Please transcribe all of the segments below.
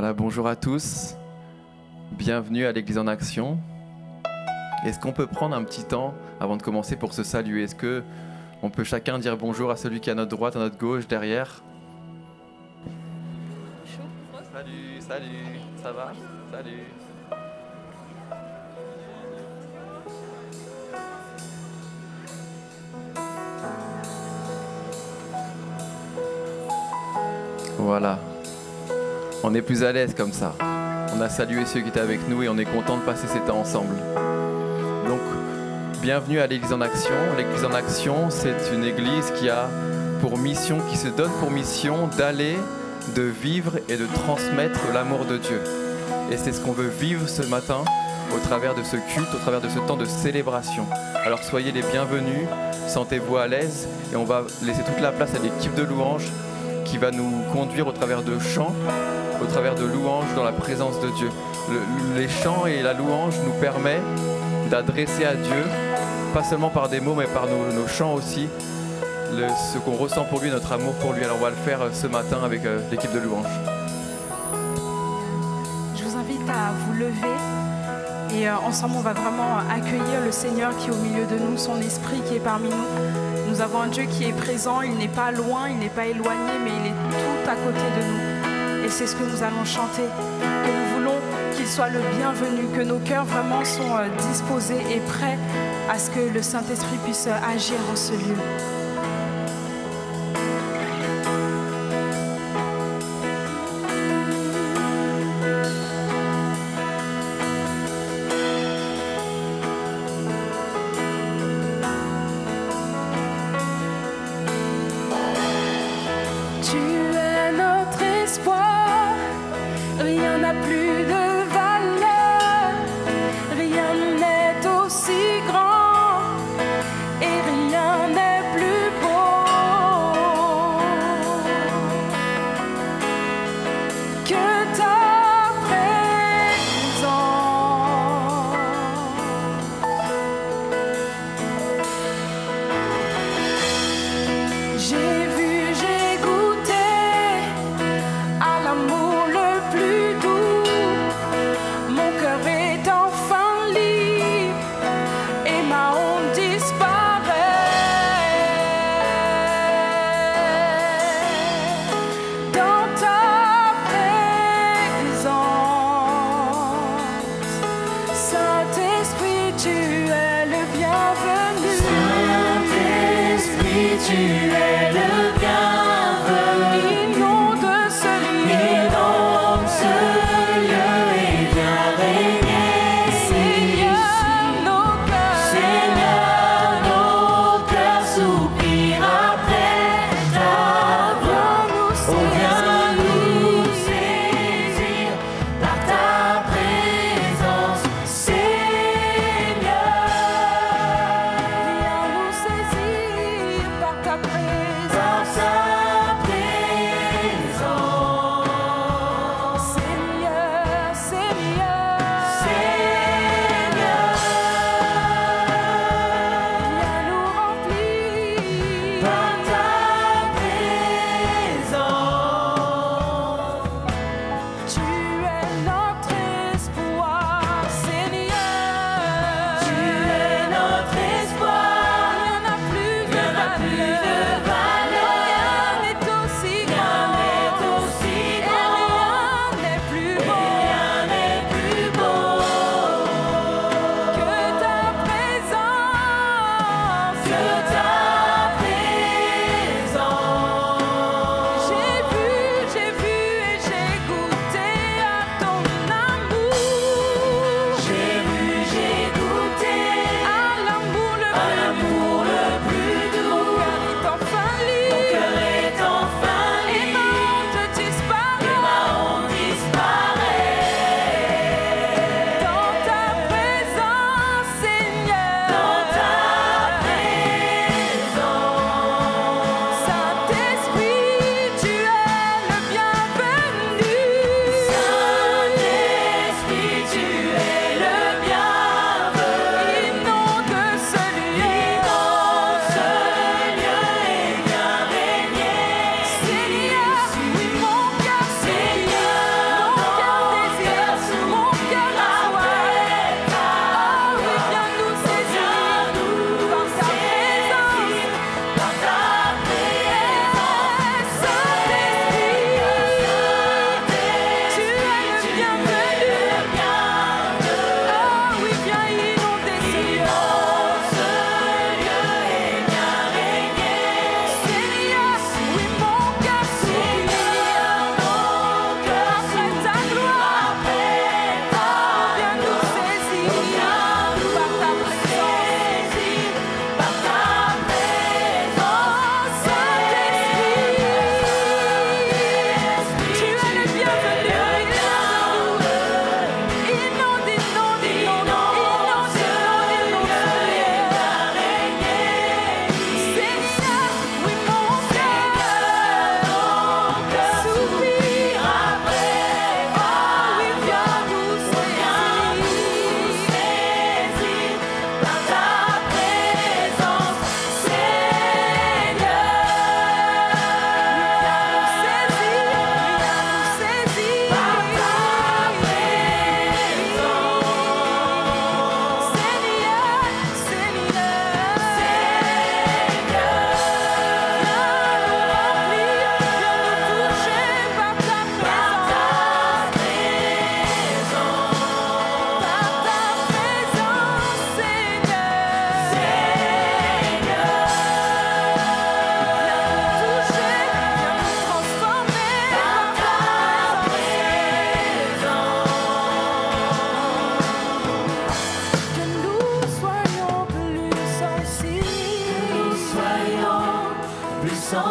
Voilà, bonjour à tous. Bienvenue à l'Église en Action. Est-ce qu'on peut prendre un petit temps avant de commencer pour se saluer? Est-ce qu'on peut chacun dire bonjour à celui qui est à notre droite, à notre gauche, derrière? Salut, salut, ça va? Salut. Voilà. On est plus à l'aise comme ça. On a salué ceux qui étaient avec nous et on est content de passer ces temps ensemble. Donc, bienvenue à l'Église en Action. L'Église en Action, c'est une église qui a pour mission, qui se donne pour mission d'aller, de vivre et de transmettre l'amour de Dieu. Et c'est ce qu'on veut vivre ce matin au travers de ce culte, au travers de ce temps de célébration. Alors soyez les bienvenus, sentez-vous à l'aise et on va laisser toute la place à l'équipe de louanges qui va nous conduire au travers de chants, au travers de louanges dans la présence de Dieu. Les chants et la louange nous permettent d'adresser à Dieu, pas seulement par des mots, mais par nos chants aussi, ce qu'on ressent pour lui, notre amour pour lui. Alors on va le faire ce matin avec l'équipe de louanges. Je vous invite à vous lever et ensemble on va vraiment accueillir le Seigneur qui est au milieu de nous, son esprit qui est parmi nous. Nous avons un Dieu qui est présent, il n'est pas loin, il n'est pas éloigné, mais il est tout à côté de nous. Et c'est ce que nous allons chanter, que nous voulons qu'il soit le bienvenu, que nos cœurs vraiment sont disposés et prêts à ce que le Saint-Esprit puisse agir en ce lieu. Ta présence.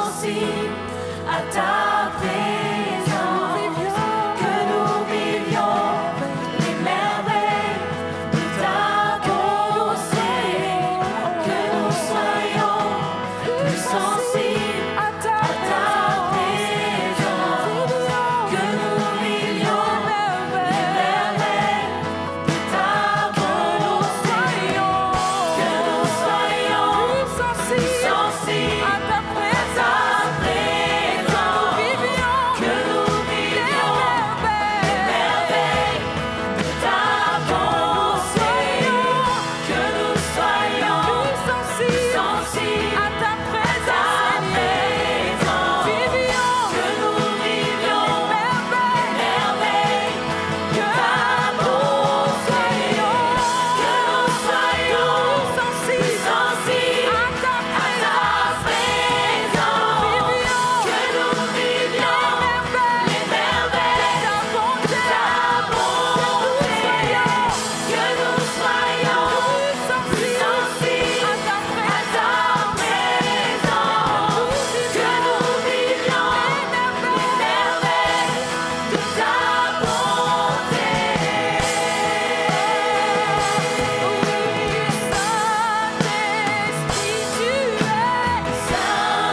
sensibles à ta présence, que nous vivions les merveilles de ta bonté, que nous soyons plus sensibles à ta présence, que nous vivions les merveilles de ta bonté, que nous soyons plus sensibles à ta présence, que nous vivions les merveilles de ta bonté, que nous soyons plus sensibles à ta présence, que nous vivions les merveilles de ta bonté, que nous soyons plus sensibles à ta présence, que nous vivions les merveilles de ta bonté, que nous soyons plus sensibles à ta présence, que nous vivions les merveilles de ta bonté.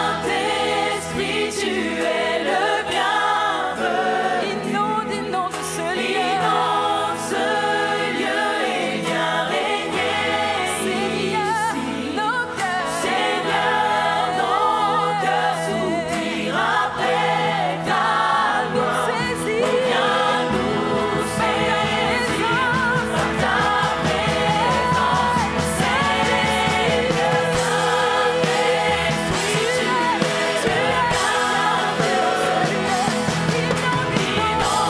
Saint-Esprit, tu es le bienvenu. Inonde ce lieu et viens régner ici. Seigneur, nos cœurs soupirent après ta gloire. Viens nous saisir par ta présence. Seigneur, Saint-Esprit, tu es le bienvenu.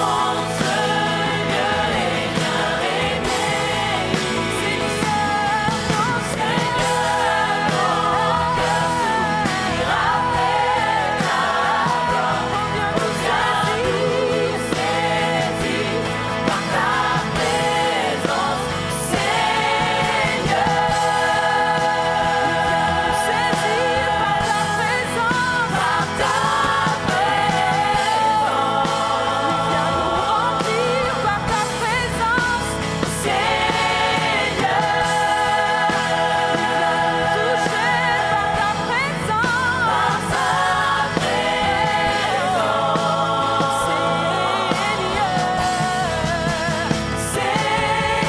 Inonde ce lieu et viens régner ici. Seigneur, nos cœurs soupirent après ta gloire. Viens nous saisir par ta présence, Seigneur. Saisir par ta présence, par ta présence. Viens nous remplir par ta présence, Seigneur. Toucher par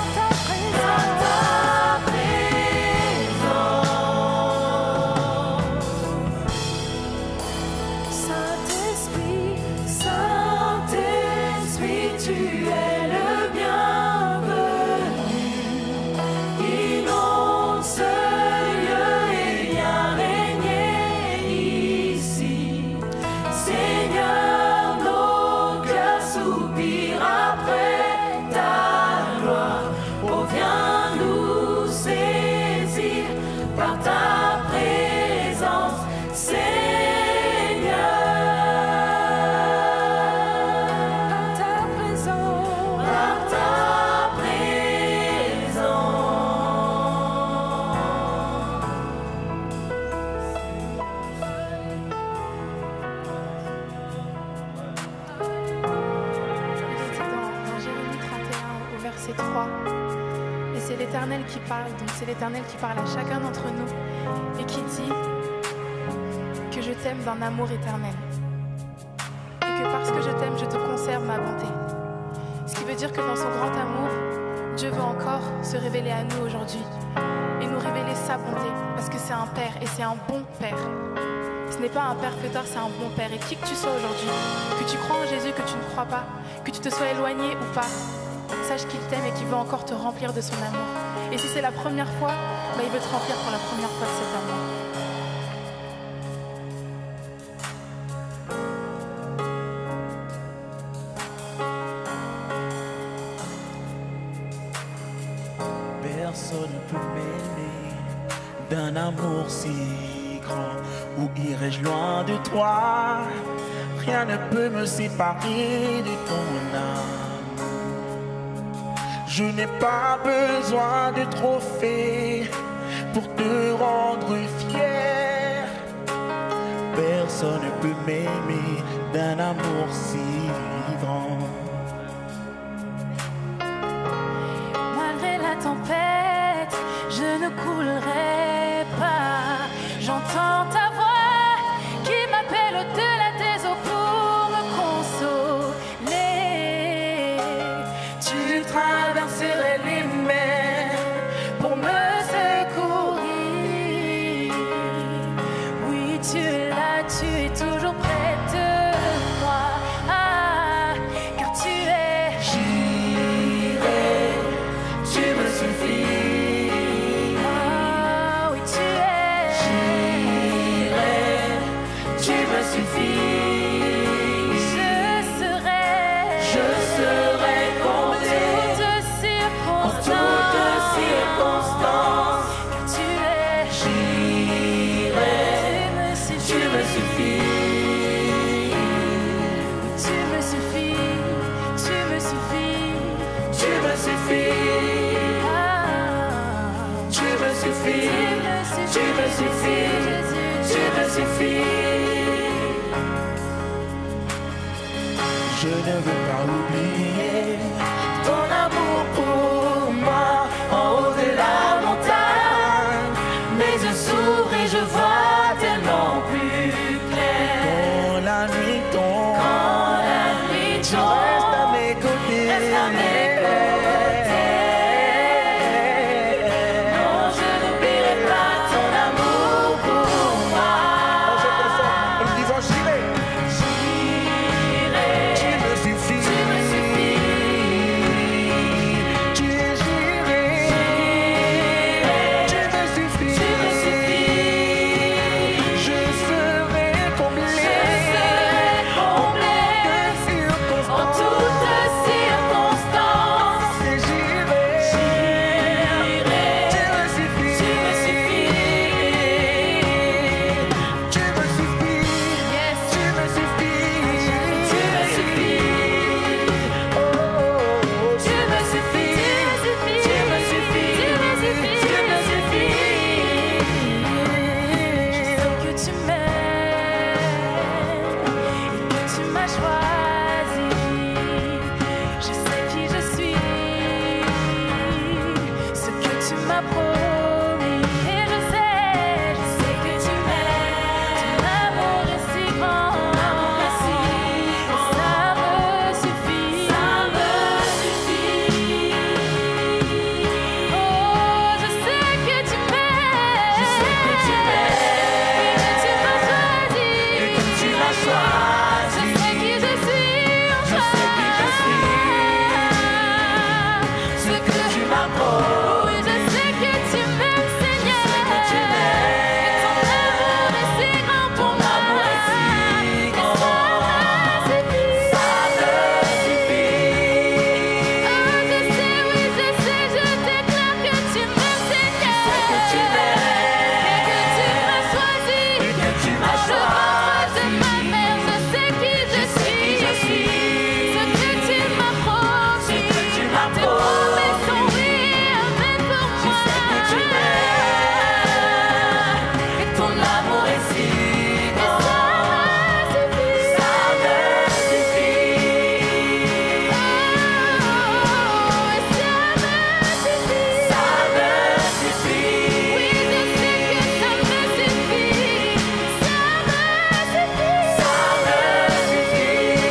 ta présence, Saint-Esprit, tu es le bienvenu. Inonde ce lieu et viens régner ici. Seigneur, nos cœurs soupirent après ta gloire. Oh, viens nous saisir par ta présence, Seigneur. Par ta présence, par ta présence. C'est dans Jérémie 31 au verset 3. Et c'est l'Éternel qui parle, donc c'est l'Éternel qui parle à chacun d'entre nous et qui dit que je t'aime d'un amour éternel. Et que parce que je t'aime, je te conserve ma bonté. Ce qui veut dire que dans son grand amour, Dieu veut encore se révéler à nous aujourd'hui et nous révéler sa bonté, parce que c'est un Père et c'est un bon Père. Ce n'est pas un père fêtard, c'est un bon Père. Et qui que tu sois aujourd'hui, que tu crois en Jésus, que tu ne crois pas, que tu te sois éloigné ou pas, sache qu'il t'aime et qu'il veut encore te remplir de son amour. Et si c'est la première fois, il veut te remplir pour la première fois de cet amour. Personne peut m'aimer d'un amour si grand. Où irais-je loin de toi? Rien ne peut me séparer de ton âme. Je n'ai pas besoin de trophée pour te rendre fier. Personne ne peut m'aimer d'un amour si grand. Malgré la tempête, je ne coulerai pas. J'entends ta voix qui m'appelle au-delà des eaux pour me consoler. Tu traverserais les mers pour me secourir. Oui, tu es là, tu es toujours près de moi. Ah, car tu es. J'irai, tu me suffis. Ah, oui, tu es. J'irai, tu me suffis. Je serai comblé En toutes circonstances. car tu es. J'irai, tu me suffis. Tu me suffis, tu me suffis. Tu me suffis. Ah, Tu me suffis. tu me suffis, Tu me suffis. Jésus, Tu me suffis. Je ne veux pas oublier ton amour pour moi en haut de la montagne. Mes yeux s'ouvrent et je vois tellement plus clair. Quand la nuit tombe, tu restes à mes côtés. non, je n'oublierai pas ton amour pour moi. En le disant j'irai. Tu me suffis. Tu me suffis. Tu es j'irai. Tu me suffis. Tu me suffis. Je serai comblé. En toutes circonstances. Et j'irai. Tu me suffis. Tu me suffis. Yes. Tu me suffis. Tu me suffis. Oh, oh, oh. Tu me suffis. Tu me suffis. Tu me suffis. Tu me suffis. Je sais que tu m'aimes et que tu m'as choisi. Je sais qui je suis, ce que tu m'as promis. Et je sais que tu m'aimes. Ton amour est si grand. Ça me suffit. Oh, je sais que tu m'aimes. Et que tu m'as choisi. Tu m'as choisi. Je sais qui je suis en Je toi. sais qui je suis. Ce que tu m'as promis. Oui, je sais que tu m'aimes, Seigneur. que tu m'aimes. Et ton amour est si grand pour moi. amour est si Et grand. ça me suffit. Ça me suffit. Oh, je sais, oui, je sais, je déclare que tu m'aimes, Seigneur. que tu m'aimes. Et que tu m'as choisi. Et que tu m'as Dans le ventre de choisi. ma mère, je sais qui je suis. Ce que tu m'as promis. Ce que tu m'as Tes promesses sont promis. oui et amen pour Je moi. sais que tu m'aimes. Et ton amour est si grand. Ça me suffit. Ça me suffit. Oh, et ça me suffit. Ça me suffit. Oui, je sais que ça me suffit. Ça me suffit. Ça me suffit.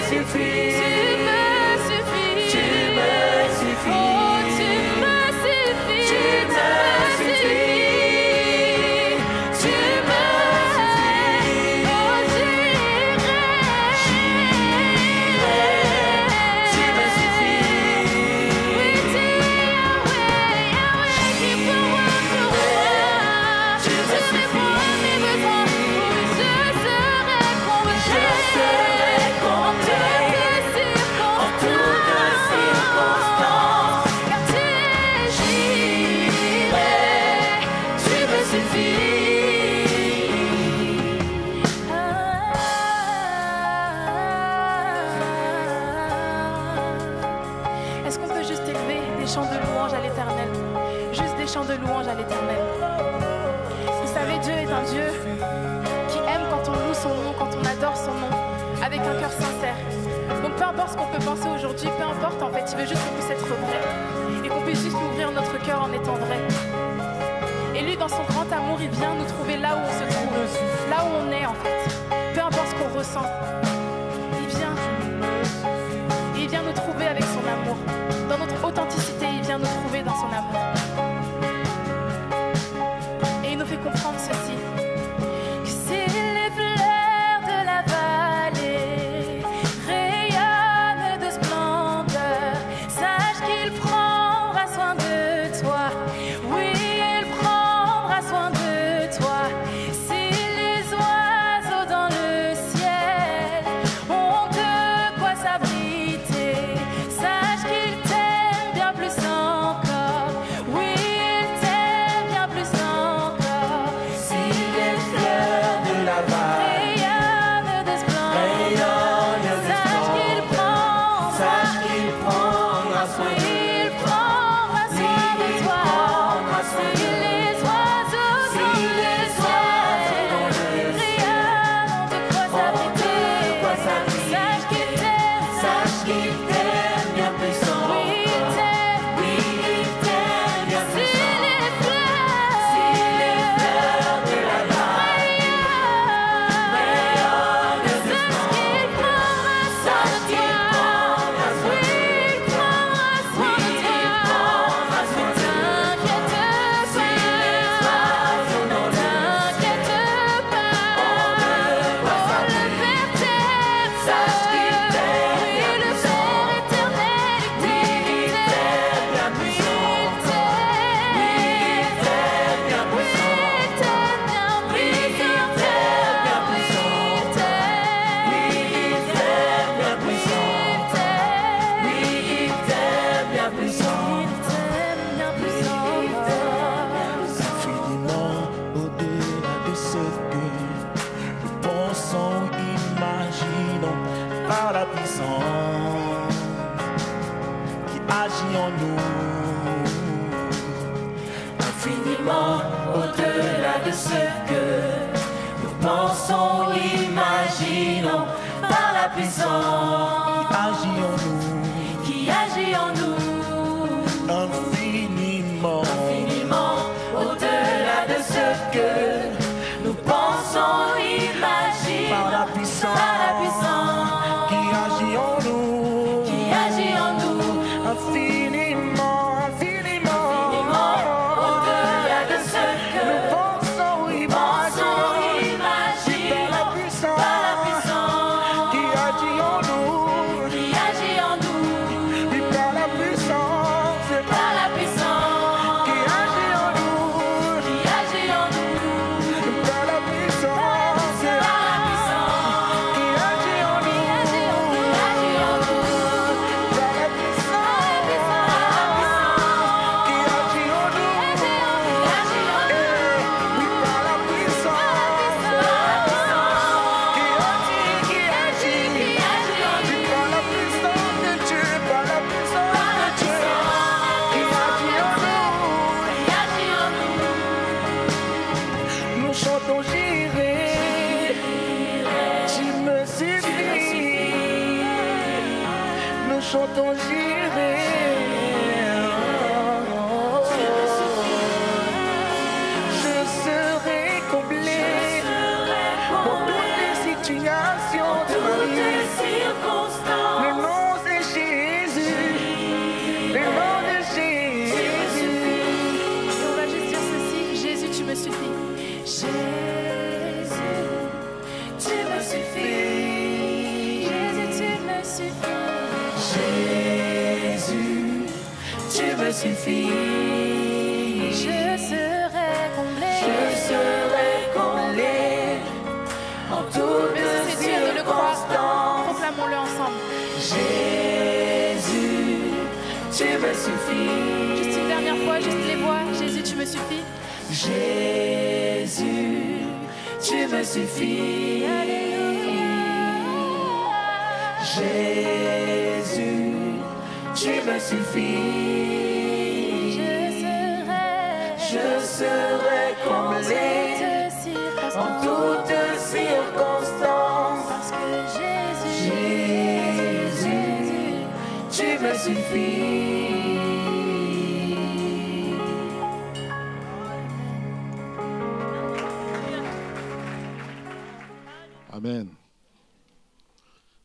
suffis. élever des chants de louange à l'Éternel. Juste des chants de louange à l'Éternel. Vous savez, Dieu est un Dieu qui aime quand on loue son nom, quand on adore son nom, avec un cœur sincère. Donc peu importe ce qu'on peut penser aujourd'hui, peu importe en fait, il veut juste qu'on puisse être vrai et qu'on puisse juste ouvrir notre cœur en étant vrai. Et lui, dans son grand amour, il vient nous trouver là où on se trouve, là où on est en fait. Peu importe ce qu'on ressent, il vient nous trouver avec son amour. Dans notre authenticité, il vient nous trouver dans son amour. Et il nous fait comprendre ceci. Que si les fleurs de la vallée rayonnent de splendeur, sache qu'il prendra soin de toi. Oui, il prendra soin de toi. Si les oiseaux dans le ciel ont de quoi s'abriter, sache qu'il t'aime bien plus encore. Oui, il t'aime bien plus encore. Si les fleurs de la vallée Rayonne de splendeur, sache qu'il prendra soin de oui, il prendra soin de toi. Si les oiseaux dans le ciel rayonnent de quoi s'abriter, sache qu'il t'aime bien plus encore. oui, il t'aime. Oui, il t'aime bien Si plus les fleurs de la vallée rayonnent, sache qu'il prendra soin de toi. Oui, il prendra soin de toi. Infiniment au-delà de ce que nous pensons, imaginons, par la puissance qui agit en nous. Infiniment Au-delà de ce que nous pensons, imaginons, par la puissance qui agit en nous. Infiniment, au-delà de ce que nous pensons, imaginons, par la puissance qui agit en nous. Et par la puissance qui agit en nous. Par la puissance qui agit en nous. Par la puissance qui agit en nous. Oui, par la puissance qui agit. Oui, par la puissance de Dieu, par la puissance de Dieu qui agit en nous. Nous chantons j'irai, tu me suffis. Nous chantons j'irai. Je serai comblé pour toutes les situations de ma vie. Le nom de Jésus, le nom de Jésus. Et on va juste dire ceci, Jésus, tu me suffis. Jésus, tu me suffis. Jésus, tu me suffis. Jésus, tu me suffis. Je serai comblé. En toutes C'est dur de le croire. circonstances. Proclamons-le ensemble. Jésus, tu me suffis. Juste une dernière fois, juste les voix. Jésus, tu me suffis. Jésus, tu me suffis. Alléluia. Jésus, tu tu me suffis. Je serai comblé en toutes circonstances. Parce que Jésus, tu me suffis. Amen.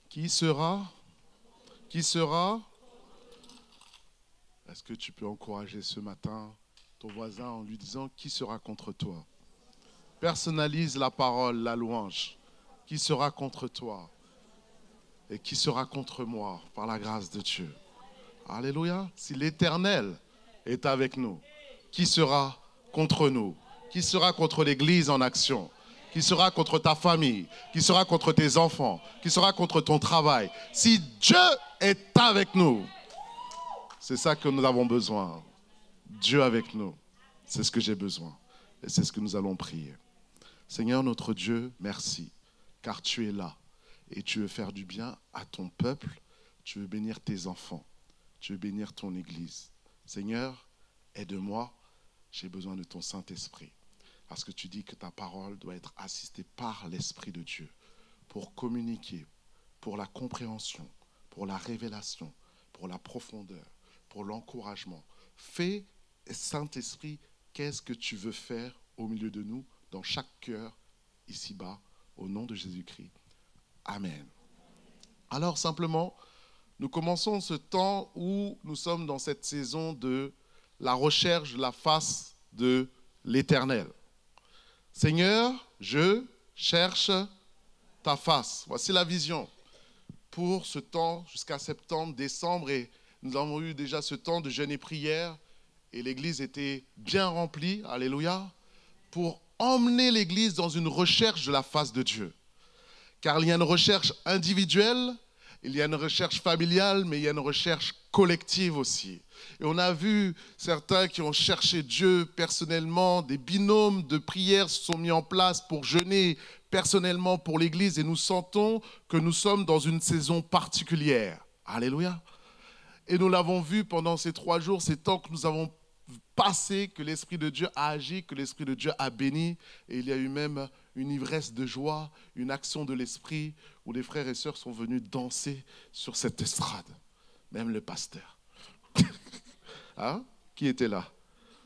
Qui sera? Qui sera? Est-ce que tu peux encourager ce matin ton voisin en lui disant qui sera contre toi? Personnalise la parole, la louange. Qui sera contre toi? Et qui sera contre moi par la grâce de Dieu? Alléluia. Si l'Éternel est avec nous, qui sera contre nous? Qui sera contre l'Église en action? Qui sera contre ta famille? Qui sera contre tes enfants? Qui sera contre ton travail? Si Dieu est avec nous, c'est ça que nous avons besoin. Dieu avec nous, c'est ce que j'ai besoin. Et c'est ce que nous allons prier. Seigneur notre Dieu, merci, car tu es là. Et tu veux faire du bien à ton peuple. Tu veux bénir tes enfants. Tu veux bénir ton Église. Seigneur, aide-moi. J'ai besoin de ton Saint-Esprit. Parce que tu dis que ta parole doit être assistée par l'Esprit de Dieu pour communiquer, pour la compréhension, pour la révélation, pour la profondeur, pour l'encouragement. Fais, Saint-Esprit, qu'est-ce que tu veux faire au milieu de nous, dans chaque cœur, ici-bas, au nom de Jésus-Christ. Amen. Alors simplement, nous commençons ce temps où nous sommes dans cette saison de la recherche de la face de l'Éternel. Seigneur, je cherche ta face. Voici la vision pour ce temps jusqu'à septembre, décembre. Et nous avons eu déjà ce temps de jeûne et prière. Et l'église était bien remplie, alléluia, pour emmener l'église dans une recherche de la face de Dieu. Car il y a une recherche individuelle, il y a une recherche familiale, mais il y a une recherche collective aussi. Et on a vu certains qui ont cherché Dieu personnellement, des binômes de prière se sont mis en place pour jeûner personnellement pour l'Église et nous sentons que nous sommes dans une saison particulière. Alléluia. Et nous l'avons vu pendant ces 3 jours, ces temps que nous avons passés, que l'Esprit de Dieu a agi, que l'Esprit de Dieu a béni. Et il y a eu même une ivresse de joie, une action de l'Esprit où les frères et sœurs sont venus danser sur cette estrade. Même le pasteur. Hein? Qui était là?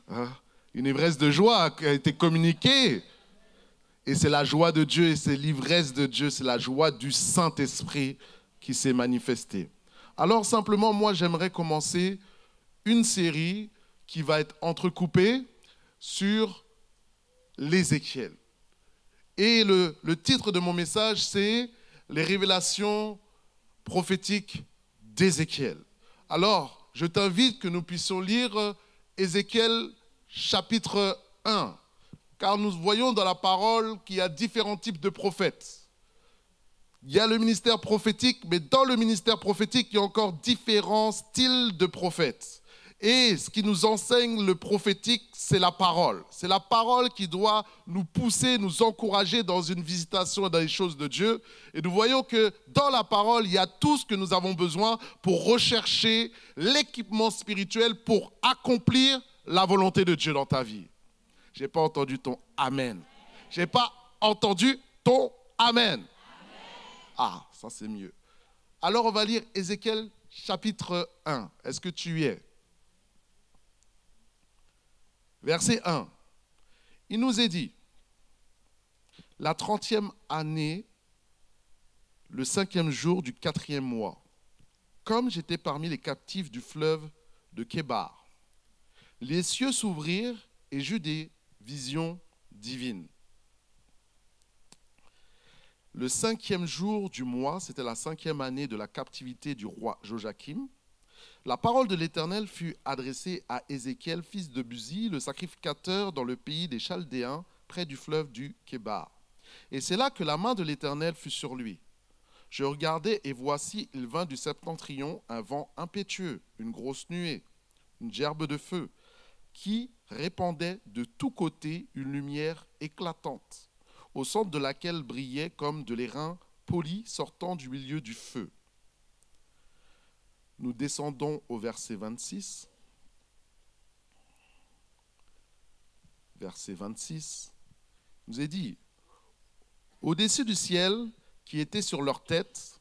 Hein? Une ivresse de joie qui a été communiquée. Et c'est la joie de Dieu et c'est l'ivresse de Dieu, c'est la joie du Saint-Esprit qui s'est manifestée. Alors simplement, moi j'aimerais commencer une série qui va être entrecoupée sur l'Ézéchiel. Et le titre de mon message, c'est « Les révélations prophétiques d'Ézéchiel ». Alors, je t'invite que nous puissions lire Ézéchiel chapitre 1, car nous voyons dans la parole qu'il y a différents types de prophètes. Il y a le ministère prophétique, mais dans le ministère prophétique, il y a encore différents styles de prophètes. Et ce qui nous enseigne le prophétique, c'est la parole. C'est la parole qui doit nous pousser, nous encourager dans une visitation dans les choses de Dieu. Et nous voyons que dans la parole, il y a tout ce que nous avons besoin pour rechercher l'équipement spirituel pour accomplir la volonté de Dieu dans ta vie. Je n'ai pas entendu ton Amen. Je n'ai pas entendu ton Amen. Ah, ça c'est mieux. Alors on va lire Ézéchiel chapitre 1. Est-ce que tu y es? Verset 1. Il nous est dit, la 30e année, le 5e jour du 4e mois, comme j'étais parmi les captifs du fleuve de Kébar, les cieux s'ouvrirent et j'eus des visions divines. Le 5e jour du mois, c'était la 5e année de la captivité du roi Joachim, la parole de l'Éternel fut adressée à Ézéchiel, fils de Buzi, le sacrificateur dans le pays des Chaldéens, près du fleuve du Kébar. Et c'est là que la main de l'Éternel fut sur lui. Je regardai et voici, il vint du septentrion un vent impétueux, une grosse nuée, une gerbe de feu, qui répandait de tous côtés une lumière éclatante, au centre de laquelle brillait comme de l'airain poli sortant du milieu du feu. Nous descendons au verset 26. Verset 26. Il nous est dit, au-dessus du ciel qui était sur leur tête,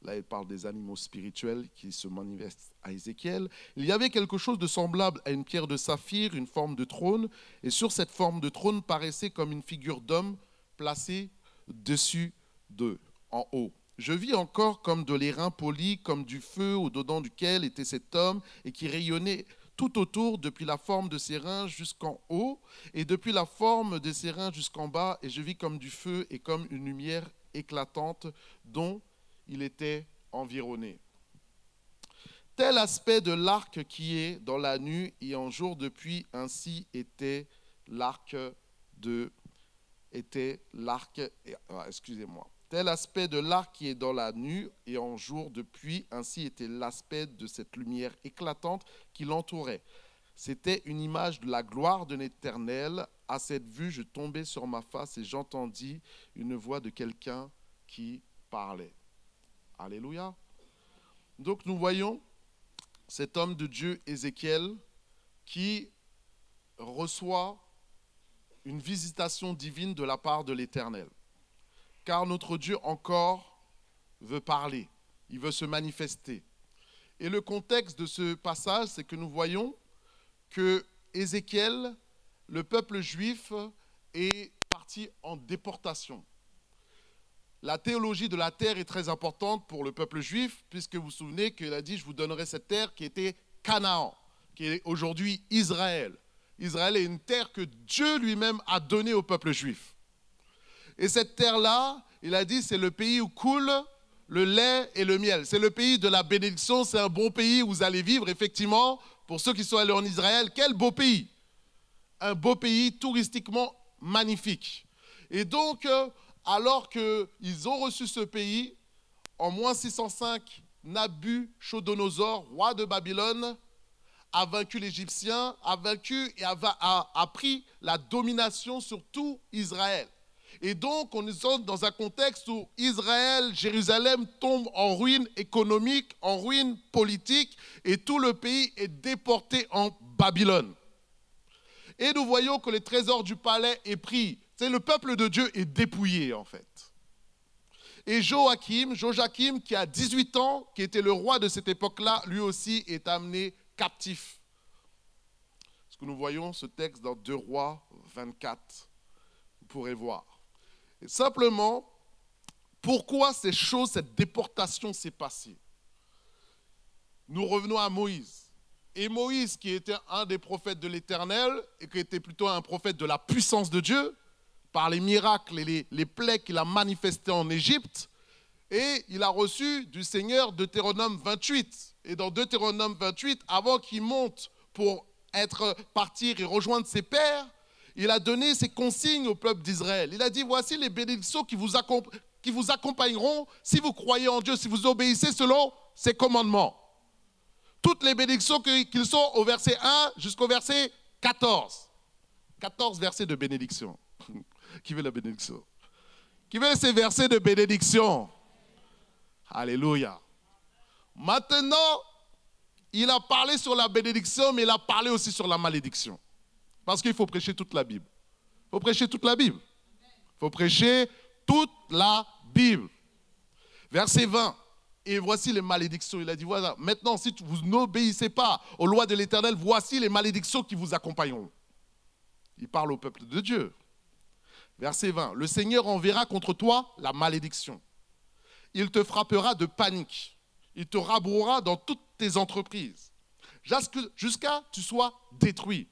là il parle des animaux spirituels qui se manifestent à Ézéchiel, il y avait quelque chose de semblable à une pierre de saphir, une forme de trône, et sur cette forme de trône paraissait comme une figure d'homme placée dessus d'eux, en haut. Je vis encore comme de l'airain poli, comme du feu au-dedans duquel était cet homme, et qui rayonnait tout autour, depuis la forme de ses reins jusqu'en haut, et depuis la forme de ses reins jusqu'en bas, et je vis comme du feu et comme une lumière éclatante dont il était environné. Tel aspect de l'arc qui est dans la nuit et en jour depuis, ainsi était l'arc excusez-moi. Tel aspect de l'arc qui est dans la nuit et en jour depuis, ainsi était l'aspect de cette lumière éclatante qui l'entourait. C'était une image de la gloire de l'Éternel. À cette vue, je tombais sur ma face et j'entendis une voix de quelqu'un qui parlait. Alléluia. Donc nous voyons cet homme de Dieu, Ézéchiel, qui reçoit une visitation divine de la part de l'Éternel. Car notre Dieu encore veut parler, il veut se manifester. Et le contexte de ce passage, c'est que nous voyons que Ézéchiel, le peuple juif, est parti en déportation. La théologie de la terre est très importante pour le peuple juif, puisque vous vous souvenez qu'il a dit « Je vous donnerai cette terre qui était Canaan », qui est aujourd'hui Israël. Israël est une terre que Dieu lui-même a donnée au peuple juif. Et cette terre-là, il a dit, c'est le pays où coule le lait et le miel. C'est le pays de la bénédiction, c'est un bon pays où vous allez vivre, effectivement. Pour ceux qui sont allés en Israël, quel beau pays! Un beau pays touristiquement magnifique. Et donc, alors qu'ils ont reçu ce pays, en moins 605, Nabuchodonosor, roi de Babylone, a vaincu l'Égyptien, a pris la domination sur tout Israël. Et donc, on est dans un contexte où Israël, Jérusalem tombe en ruine économique, en ruine politique, et tout le pays est déporté en Babylone. Et nous voyons que le trésor du palais est pris. C'est le peuple de Dieu est dépouillé, en fait. Et Joachim, qui a 18 ans, qui était le roi de cette époque-là, lui aussi est amené captif. Parce que nous voyons ce texte dans 2 Rois 24. Vous pourrez voir. Et simplement, pourquoi ces choses, cette déportation s'est passée? Nous revenons à Moïse. Et Moïse, qui était un des prophètes de l'Éternel, et qui était plutôt un prophète de la puissance de Dieu, par les miracles et les plaies qu'il a manifestés en Égypte, et il a reçu du Seigneur Deutéronome 28. Et dans Deutéronome 28, avant qu'il monte pour partir et rejoindre ses pères, il a donné ses consignes au peuple d'Israël. Il a dit, voici les bénédictions qui vous accompagneront si vous croyez en Dieu, si vous obéissez selon ses commandements. Toutes les bénédictions qu'ils sont au verset 1 jusqu'au verset 14. 14 versets de bénédiction. Qui veut la bénédiction? Qui veut ces versets de bénédiction? Alléluia. Maintenant, il a parlé sur la bénédiction, mais il a parlé aussi sur la malédiction. Parce qu'il faut prêcher toute la Bible. Il faut prêcher toute la Bible. Il faut prêcher toute la Bible. Verset 20. Et voici les malédictions. Il a dit, voilà, maintenant, si vous n'obéissez pas aux lois de l'Éternel, voici les malédictions qui vous accompagneront. Il parle au peuple de Dieu. Verset 20. Le Seigneur enverra contre toi la malédiction. Il te frappera de panique. Il te rabrouera dans toutes tes entreprises. Jusqu'à ce que tu sois détruit.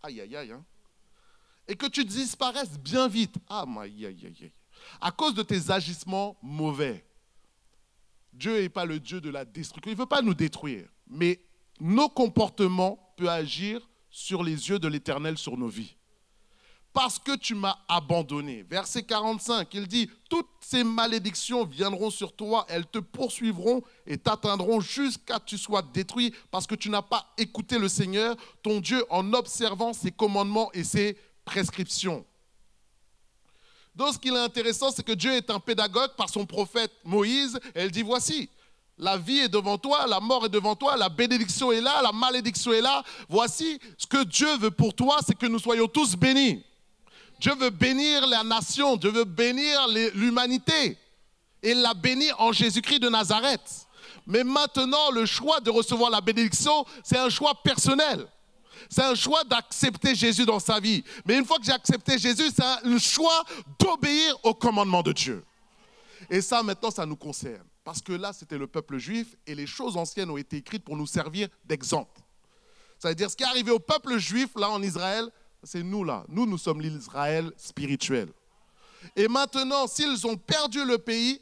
Aïe, aïe, aïe. Hein? Et que tu disparaisses bien vite. Ah, aïe, aïe, aïe. À cause de tes agissements mauvais. Dieu n'est pas le Dieu de la destruction. Il ne veut pas nous détruire. Mais nos comportements peuvent agir sur les yeux de l'Éternel sur nos vies. Parce que tu m'as abandonné. Verset 45, il dit, toutes ces malédictions viendront sur toi, elles te poursuivront et t'atteindront jusqu'à ce que tu sois détruit parce que tu n'as pas écouté le Seigneur, ton Dieu, en observant ses commandements et ses prescriptions. Donc ce qui est intéressant, c'est que Dieu est un pédagogue par son prophète Moïse. Et elle dit, voici, La vie est devant toi, la mort est devant toi, la bénédiction est là, la malédiction est là. Voici ce que Dieu veut pour toi, c'est que nous soyons tous bénis. Dieu veut bénir la nation, Dieu veut bénir l'humanité. Et il l'a béni en Jésus-Christ de Nazareth. Mais maintenant, le choix de recevoir la bénédiction, c'est un choix personnel. C'est un choix d'accepter Jésus dans sa vie. Mais une fois que j'ai accepté Jésus, c'est un choix d'obéir au commandement de Dieu. Et ça, maintenant, ça nous concerne. Parce que là, c'était le peuple juif et les choses anciennes ont été écrites pour nous servir d'exemple. Ça veut dire ce qui est arrivé au peuple juif, là, en Israël, c'est nous, là. Nous sommes l'Israël spirituel. Et maintenant, s'ils ont perdu le pays,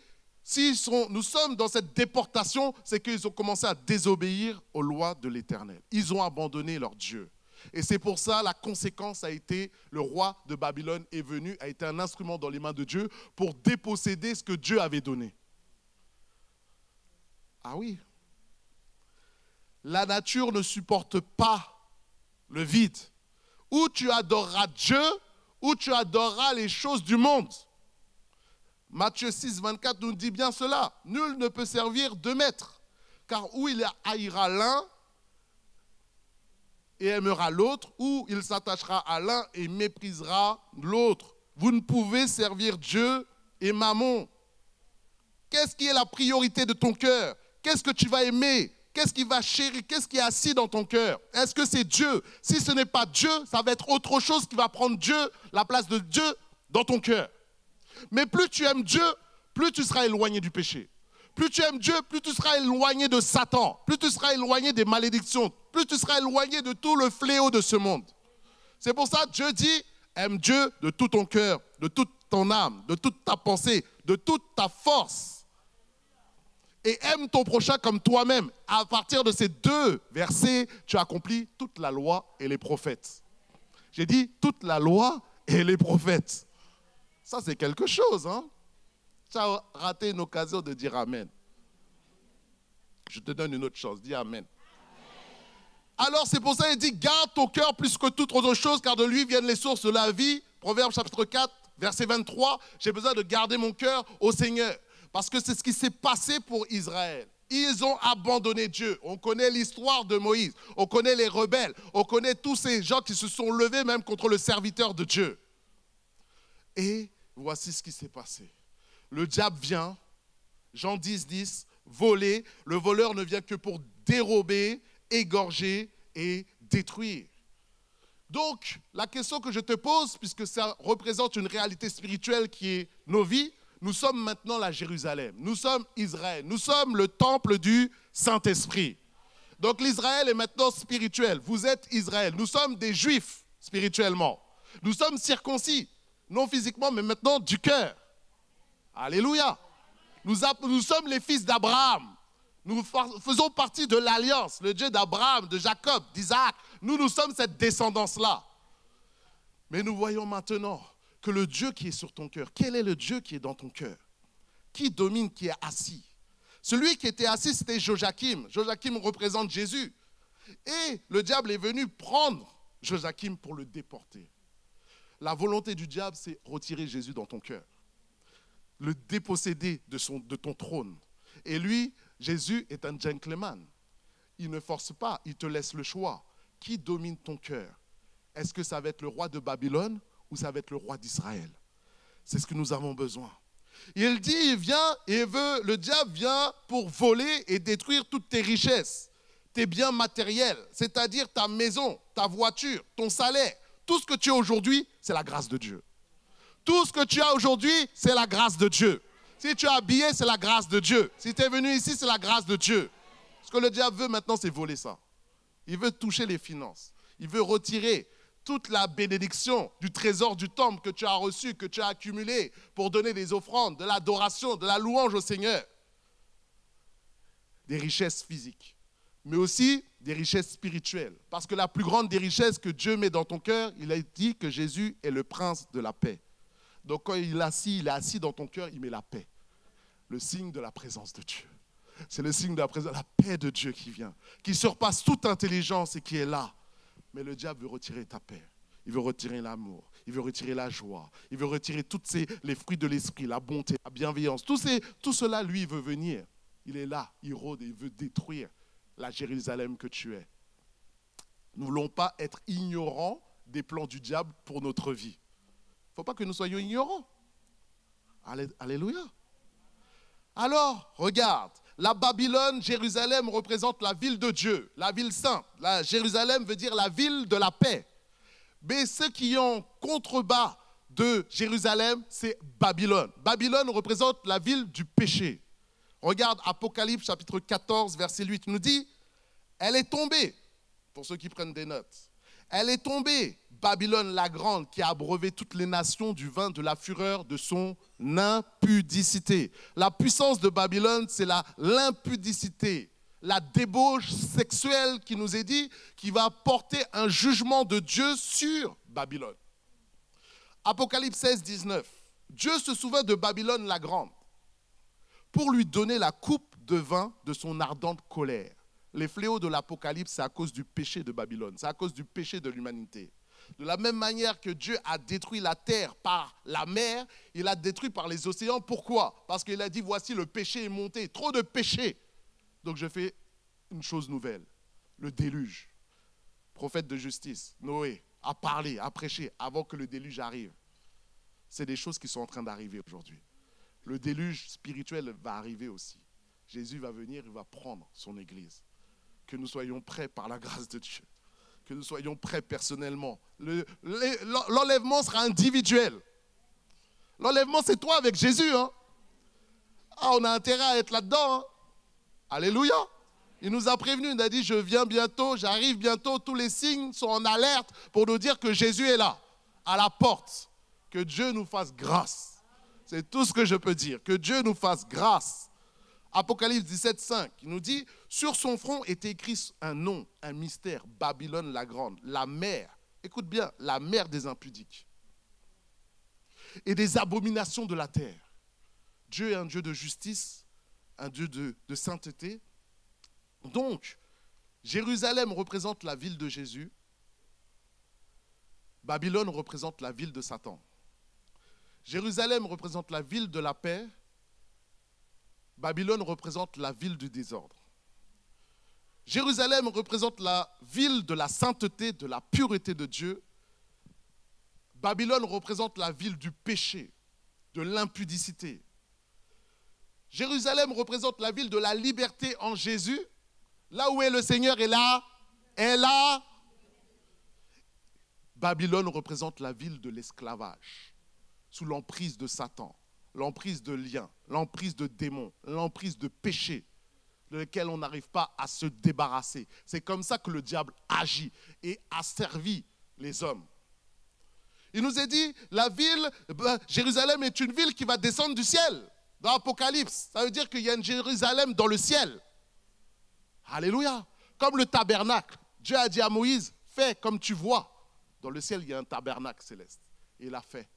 nous sommes dans cette déportation, c'est qu'ils ont commencé à désobéir aux lois de l'Éternel. Ils ont abandonné leur Dieu. Et c'est pour ça, la conséquence a été, le roi de Babylone est venu, a été un instrument dans les mains de Dieu pour déposséder ce que Dieu avait donné. Ah oui. La nature ne supporte pas le vide. Ou tu adoreras Dieu, ou tu adoreras les choses du monde. Matthieu 6, 24 nous dit bien cela. Nul ne peut servir deux maîtres, car ou il haïra l'un et aimera l'autre, ou il s'attachera à l'un et méprisera l'autre. Vous ne pouvez servir Dieu et Mammon. Qu'est-ce qui est la priorité de ton cœur? Qu'est-ce que tu vas aimer? Qu'est-ce qui va chérir? Qu'est-ce qui est assis dans ton cœur? Est-ce que c'est Dieu? Si ce n'est pas Dieu, ça va être autre chose qui va prendre Dieu, la place de Dieu dans ton cœur. Mais plus tu aimes Dieu, plus tu seras éloigné du péché. Plus tu aimes Dieu, plus tu seras éloigné de Satan. Plus tu seras éloigné des malédictions. Plus tu seras éloigné de tout le fléau de ce monde. C'est pour ça que Dieu dit, aime Dieu de tout ton cœur, de toute ton âme, de toute ta pensée, de toute ta force. Et aime ton prochain comme toi-même. À partir de ces deux versets, tu accomplis toute la loi et les prophètes. J'ai dit toute la loi et les prophètes. Ça, c'est quelque chose, hein? Tu as raté une occasion de dire Amen. Je te donne une autre chance, dis Amen. Alors, c'est pour ça qu'il dit, garde ton cœur plus que toute autre chose, car de lui viennent les sources de la vie. Proverbe chapitre 4, verset 23. J'ai besoin de garder mon cœur au Seigneur. Parce que c'est ce qui s'est passé pour Israël. Ils ont abandonné Dieu. On connaît l'histoire de Moïse. On connaît les rebelles. On connaît tous ces gens qui se sont levés même contre le serviteur de Dieu. Et voici ce qui s'est passé. Le diable vient, Jean 10, 10, voler. Le voleur ne vient que pour dérober, égorger et détruire. Donc, la question que je te pose, puisque ça représente une réalité spirituelle qui est nos vies, nous sommes maintenant la Jérusalem, nous sommes Israël, nous sommes le temple du Saint-Esprit. Donc l'Israël est maintenant spirituel, vous êtes Israël, nous sommes des Juifs spirituellement. Nous sommes circoncis, non physiquement, mais maintenant du cœur. Alléluia. Nous sommes les fils d'Abraham. Nous faisons partie de l'alliance, le Dieu d'Abraham, de Jacob, d'Isaac. Nous sommes cette descendance-là. Mais nous voyons maintenant que le Dieu qui est sur ton cœur, quel est le Dieu qui est dans ton cœur? Qui domine, qui est assis? Celui qui était assis, c'était Joachim. Joachim représente Jésus. Et le diable est venu prendre Joachim pour le déporter. La volonté du diable, c'est retirer Jésus dans ton cœur. Le déposséder de ton trône. Et lui, Jésus est un gentleman. Il ne force pas, il te laisse le choix. Qui domine ton cœur? Est-ce que ça va être le roi de Babylone ou ça va être le roi d'Israël? C'est ce que nous avons besoin. Il dit, le diable vient pour voler et détruire toutes tes richesses, tes biens matériels, c'est-à-dire ta maison, ta voiture, ton salaire. Tout ce que tu as aujourd'hui, c'est la grâce de Dieu. Tout ce que tu as aujourd'hui, c'est la grâce de Dieu. Si tu es habillé, c'est la grâce de Dieu. Si tu es venu ici, c'est la grâce de Dieu. Ce que le diable veut maintenant, c'est voler ça. Il veut toucher les finances. Il veut retirer toute la bénédiction du trésor du temple que tu as reçu, que tu as accumulé pour donner des offrandes, de l'adoration, de la louange au Seigneur. Des richesses physiques, mais aussi des richesses spirituelles. Parce que la plus grande des richesses que Dieu met dans ton cœur, il a dit que Jésus est le prince de la paix. Donc quand il est assis dans ton cœur, il met la paix. Le signe de la présence de Dieu. C'est le signe de la présence, la paix de Dieu qui vient, qui surpasse toute intelligence et qui est là. Mais le diable veut retirer ta paix. Il veut retirer l'amour. Il veut retirer la joie. Il veut retirer les fruits de l'esprit, la bonté, la bienveillance. Tout cela, lui, il veut venir Il est là, il rôde et il veut détruire la Jérusalem que tu es. Nous ne voulons pas être ignorants des plans du diable pour notre vie. Il ne faut pas que nous soyons ignorants. Alléluia. Alors, regarde, la Babylone, Jérusalem représente la ville de Dieu, la ville sainte. La Jérusalem veut dire la ville de la paix. Mais ceux qui ont contrebas de Jérusalem, c'est Babylone. Babylone représente la ville du péché. Regarde Apocalypse chapitre 14, verset 8, il nous dit, elle est tombée, pour ceux qui prennent des notes, elle est tombée, Babylone la grande, qui a abreuvé toutes les nations du vin de la fureur de son impudicité. La puissance de Babylone, c'est l'impudicité, la débauche sexuelle qui nous est dit, qui va porter un jugement de Dieu sur Babylone. Apocalypse 16, 19, Dieu se souvint de Babylone la grande, pour lui donner la coupe de vin de son ardente colère. Les fléaux de l'Apocalypse, c'est à cause du péché de Babylone, c'est à cause du péché de l'humanité. De la même manière que Dieu a détruit la terre par la mer, il a détruit par les océans. Pourquoi? Parce qu'il a dit, voici le péché est monté, trop de péché. Donc je fais une chose nouvelle, le déluge. Prophète de justice, Noé, a parlé, a prêché avant que le déluge arrive. C'est des choses qui sont en train d'arriver aujourd'hui. Le déluge spirituel va arriver aussi. Jésus va venir, il va prendre son église. Que nous soyons prêts par la grâce de Dieu. Que nous soyons prêts personnellement. L'enlèvement sera individuel. L'enlèvement, c'est toi avec Jésus. Hein? Ah, on a intérêt à être là-dedans. Hein? Alléluia. Il nous a prévenus, il a dit, je viens bientôt, j'arrive bientôt. Tous les signes sont en alerte pour nous dire que Jésus est là, à la porte. Que Dieu nous fasse grâce. C'est tout ce que je peux dire. Que Dieu nous fasse grâce. Apocalypse 17, 5, il nous dit, sur son front était écrit un nom, un mystère, Babylone la grande, la mère, écoute bien, la mère des impudiques et des abominations de la terre. Dieu est un Dieu de justice, un Dieu de sainteté. Donc, Jérusalem représente la ville de Jésus, Babylone représente la ville de Satan. Jérusalem représente la ville de la paix, Babylone représente la ville du désordre. Jérusalem représente la ville de la sainteté, de la pureté de Dieu. Babylone représente la ville du péché, de l'impudicité. Jérusalem représente la ville de la liberté en Jésus. Là où est le Seigneur est là. Est là. Babylone représente la ville de l'esclavage, sous l'emprise de Satan. L'emprise de liens, l'emprise de démons, l'emprise de péché, de lesquels on n'arrive pas à se débarrasser. C'est comme ça que le diable agit et a servi les hommes. Il nous est dit, la ville, Jérusalem est une ville qui va descendre du ciel. Dans l'Apocalypse, ça veut dire qu'il y a une Jérusalem dans le ciel. Alléluia. Comme le tabernacle. Dieu a dit à Moïse, fais comme tu vois. Dans le ciel, il y a un tabernacle céleste. Et il a fait.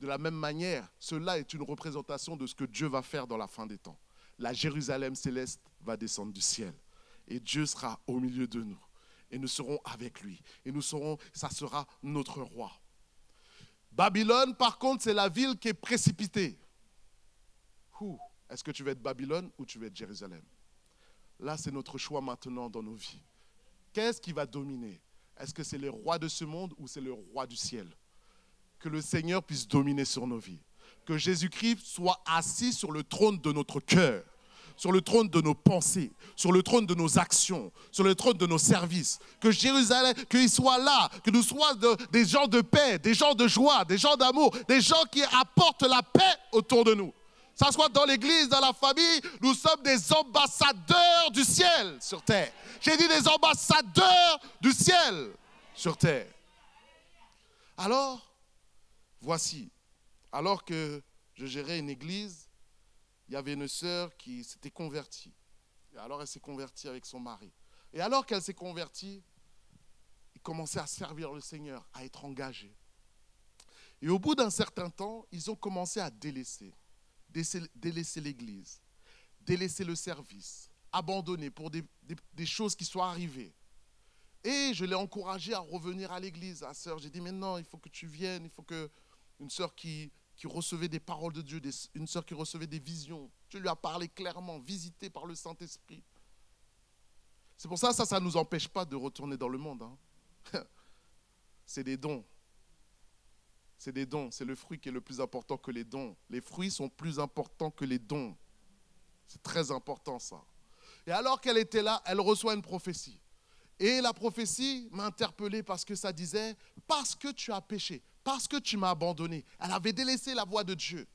De la même manière, cela est une représentation de ce que Dieu va faire dans la fin des temps. La Jérusalem céleste va descendre du ciel. Et Dieu sera au milieu de nous. Et nous serons avec lui. Et ça sera notre roi. Babylone, par contre, c'est la ville qui est précipitée. Est-ce que tu veux être Babylone ou tu veux être Jérusalem? Là, c'est notre choix maintenant dans nos vies. Qu'est-ce qui va dominer? Est-ce que c'est le roi de ce monde ou c'est le roi du ciel? Que le Seigneur puisse dominer sur nos vies. Que Jésus-Christ soit assis sur le trône de notre cœur, sur le trône de nos pensées, sur le trône de nos actions, sur le trône de nos services. Que Jérusalem, qu'il soit là, que nous soyons des gens de paix, des gens de joie, des gens d'amour, des gens qui apportent la paix autour de nous. Ça soit dans l'église, dans la famille, nous sommes des ambassadeurs du ciel sur terre. J'ai dit des ambassadeurs du ciel sur terre. Alors, voici, alors que je gérais une église, il y avait une sœur qui s'était convertie. Et alors elle s'est convertie avec son mari. Et alors qu'elle s'est convertie, ils commençaient à servir le Seigneur, à être engagés. Et au bout d'un certain temps, ils ont commencé à délaisser l'église, délaisser le service, abandonner pour des choses qui sont arrivées. Et je l'ai encouragée à revenir à l'église. À sœur, j'ai dit, mais non, il faut que tu viennes, il faut que... Une sœur qui qui recevait des paroles de Dieu, une sœur qui recevait des visions. Dieu lui a parlé clairement, visité par le Saint-Esprit. C'est pour ça, ça ne nous empêche pas de retourner dans le monde. Hein. C'est des dons. C'est des dons. C'est le fruit qui est le plus important que les dons. Les fruits sont plus importants que les dons. C'est très important ça. Et alors qu'elle était là, elle reçoit une prophétie. Et la prophétie m'a interpellé parce que ça disait « Parce que tu as péché, parce que tu m'as abandonné ». Elle avait délaissé la voie de Dieu.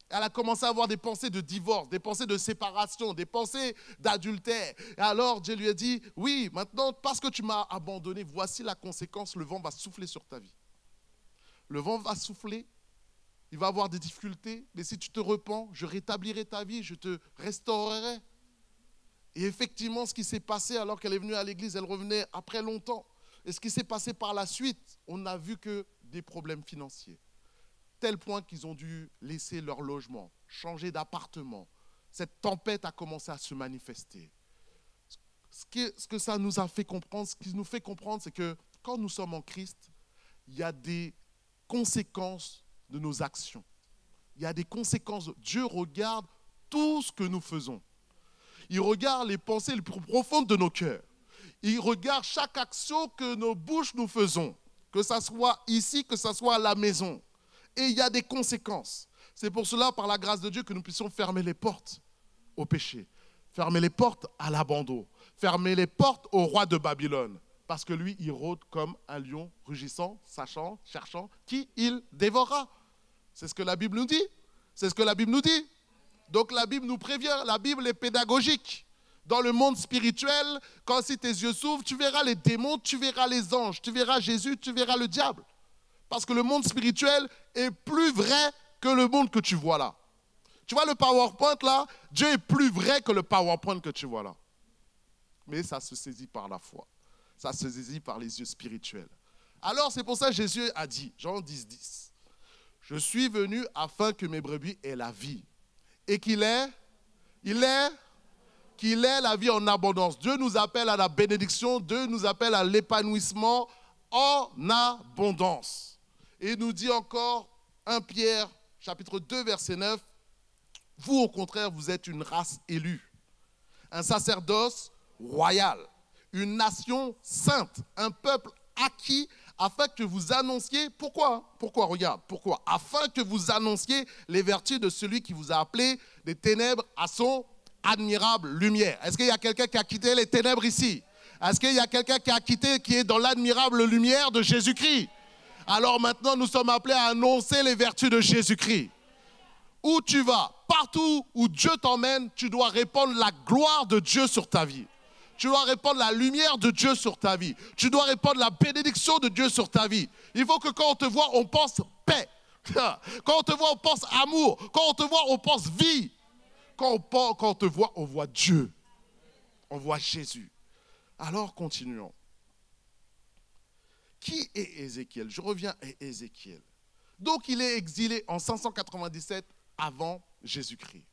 Elle a commencé à avoir des pensées de divorce, des pensées de séparation, des pensées d'adultère. Et alors Dieu lui a dit « Oui, maintenant, parce que tu m'as abandonné, voici la conséquence, le vent va souffler sur ta vie. Le vent va souffler, il va avoir des difficultés, mais si tu te repens, je rétablirai ta vie, je te restaurerai. » Et effectivement, ce qui s'est passé alors qu'elle est venue à l'église, elle revenait après longtemps. Et ce qui s'est passé par la suite, on n'a vu que des problèmes financiers. Tel point qu'ils ont dû laisser leur logement, changer d'appartement. Cette tempête a commencé à se manifester. Ce que ça nous a fait comprendre, ce qui nous fait comprendre, c'est que quand nous sommes en Christ, il y a des conséquences de nos actions. Il y a des conséquences. Dieu regarde tout ce que nous faisons. Il regarde les pensées les plus profondes de nos cœurs. Il regarde chaque action que nos bouches nous faisons, que ce soit ici, que ce soit à la maison. Et il y a des conséquences. C'est pour cela, par la grâce de Dieu, que nous puissions fermer les portes au péché, fermer les portes à l'abandon, fermer les portes au roi de Babylone. Parce que lui, il rôde comme un lion rugissant, sachant, cherchant qui il dévorera. C'est ce que la Bible nous dit. C'est ce que la Bible nous dit. Donc la Bible nous prévient, la Bible est pédagogique. Dans le monde spirituel, quand si tes yeux s'ouvrent, tu verras les démons, tu verras les anges, tu verras Jésus, tu verras le diable. Parce que le monde spirituel est plus vrai que le monde que tu vois là. Tu vois le PowerPoint là, Dieu est plus vrai que le PowerPoint que tu vois là. Mais ça se saisit par la foi. Ça se saisit par les yeux spirituels. Alors c'est pour ça que Jésus a dit, Jean 10, 10, « Je suis venu afin que mes brebis aient la vie. » Et qu'il est la vie en abondance. Dieu nous appelle à la bénédiction, Dieu nous appelle à l'épanouissement en abondance. Et il nous dit encore, 1 Pierre, chapitre 2, verset 9, « Vous, au contraire, vous êtes une race élue, un sacerdoce royal, une nation sainte, un peuple acquis, afin que vous annonciez, pourquoi, regarde, pourquoi, afin que vous annonciez les vertus de celui qui vous a appelé des ténèbres à son admirable lumière. Est-ce qu'il y a quelqu'un qui a quitté les ténèbres ici? Est-ce qu'il y a quelqu'un qui a quitté, qui est dans l'admirable lumière de Jésus-Christ? Alors maintenant, nous sommes appelés à annoncer les vertus de Jésus-Christ. Où tu vas, partout où Dieu t'emmène, tu dois répandre la gloire de Dieu sur ta vie. Tu dois répandre la lumière de Dieu sur ta vie. Tu dois répandre la bénédiction de Dieu sur ta vie. Il faut que quand on te voit, on pense paix. Quand on te voit, on pense amour. Quand on te voit, on pense vie. Quand on te voit, on voit Dieu. On voit Jésus. Alors, continuons. Qui est Ézéchiel? Je reviens à Ézéchiel. Donc, il est exilé en 597 avant Jésus-Christ.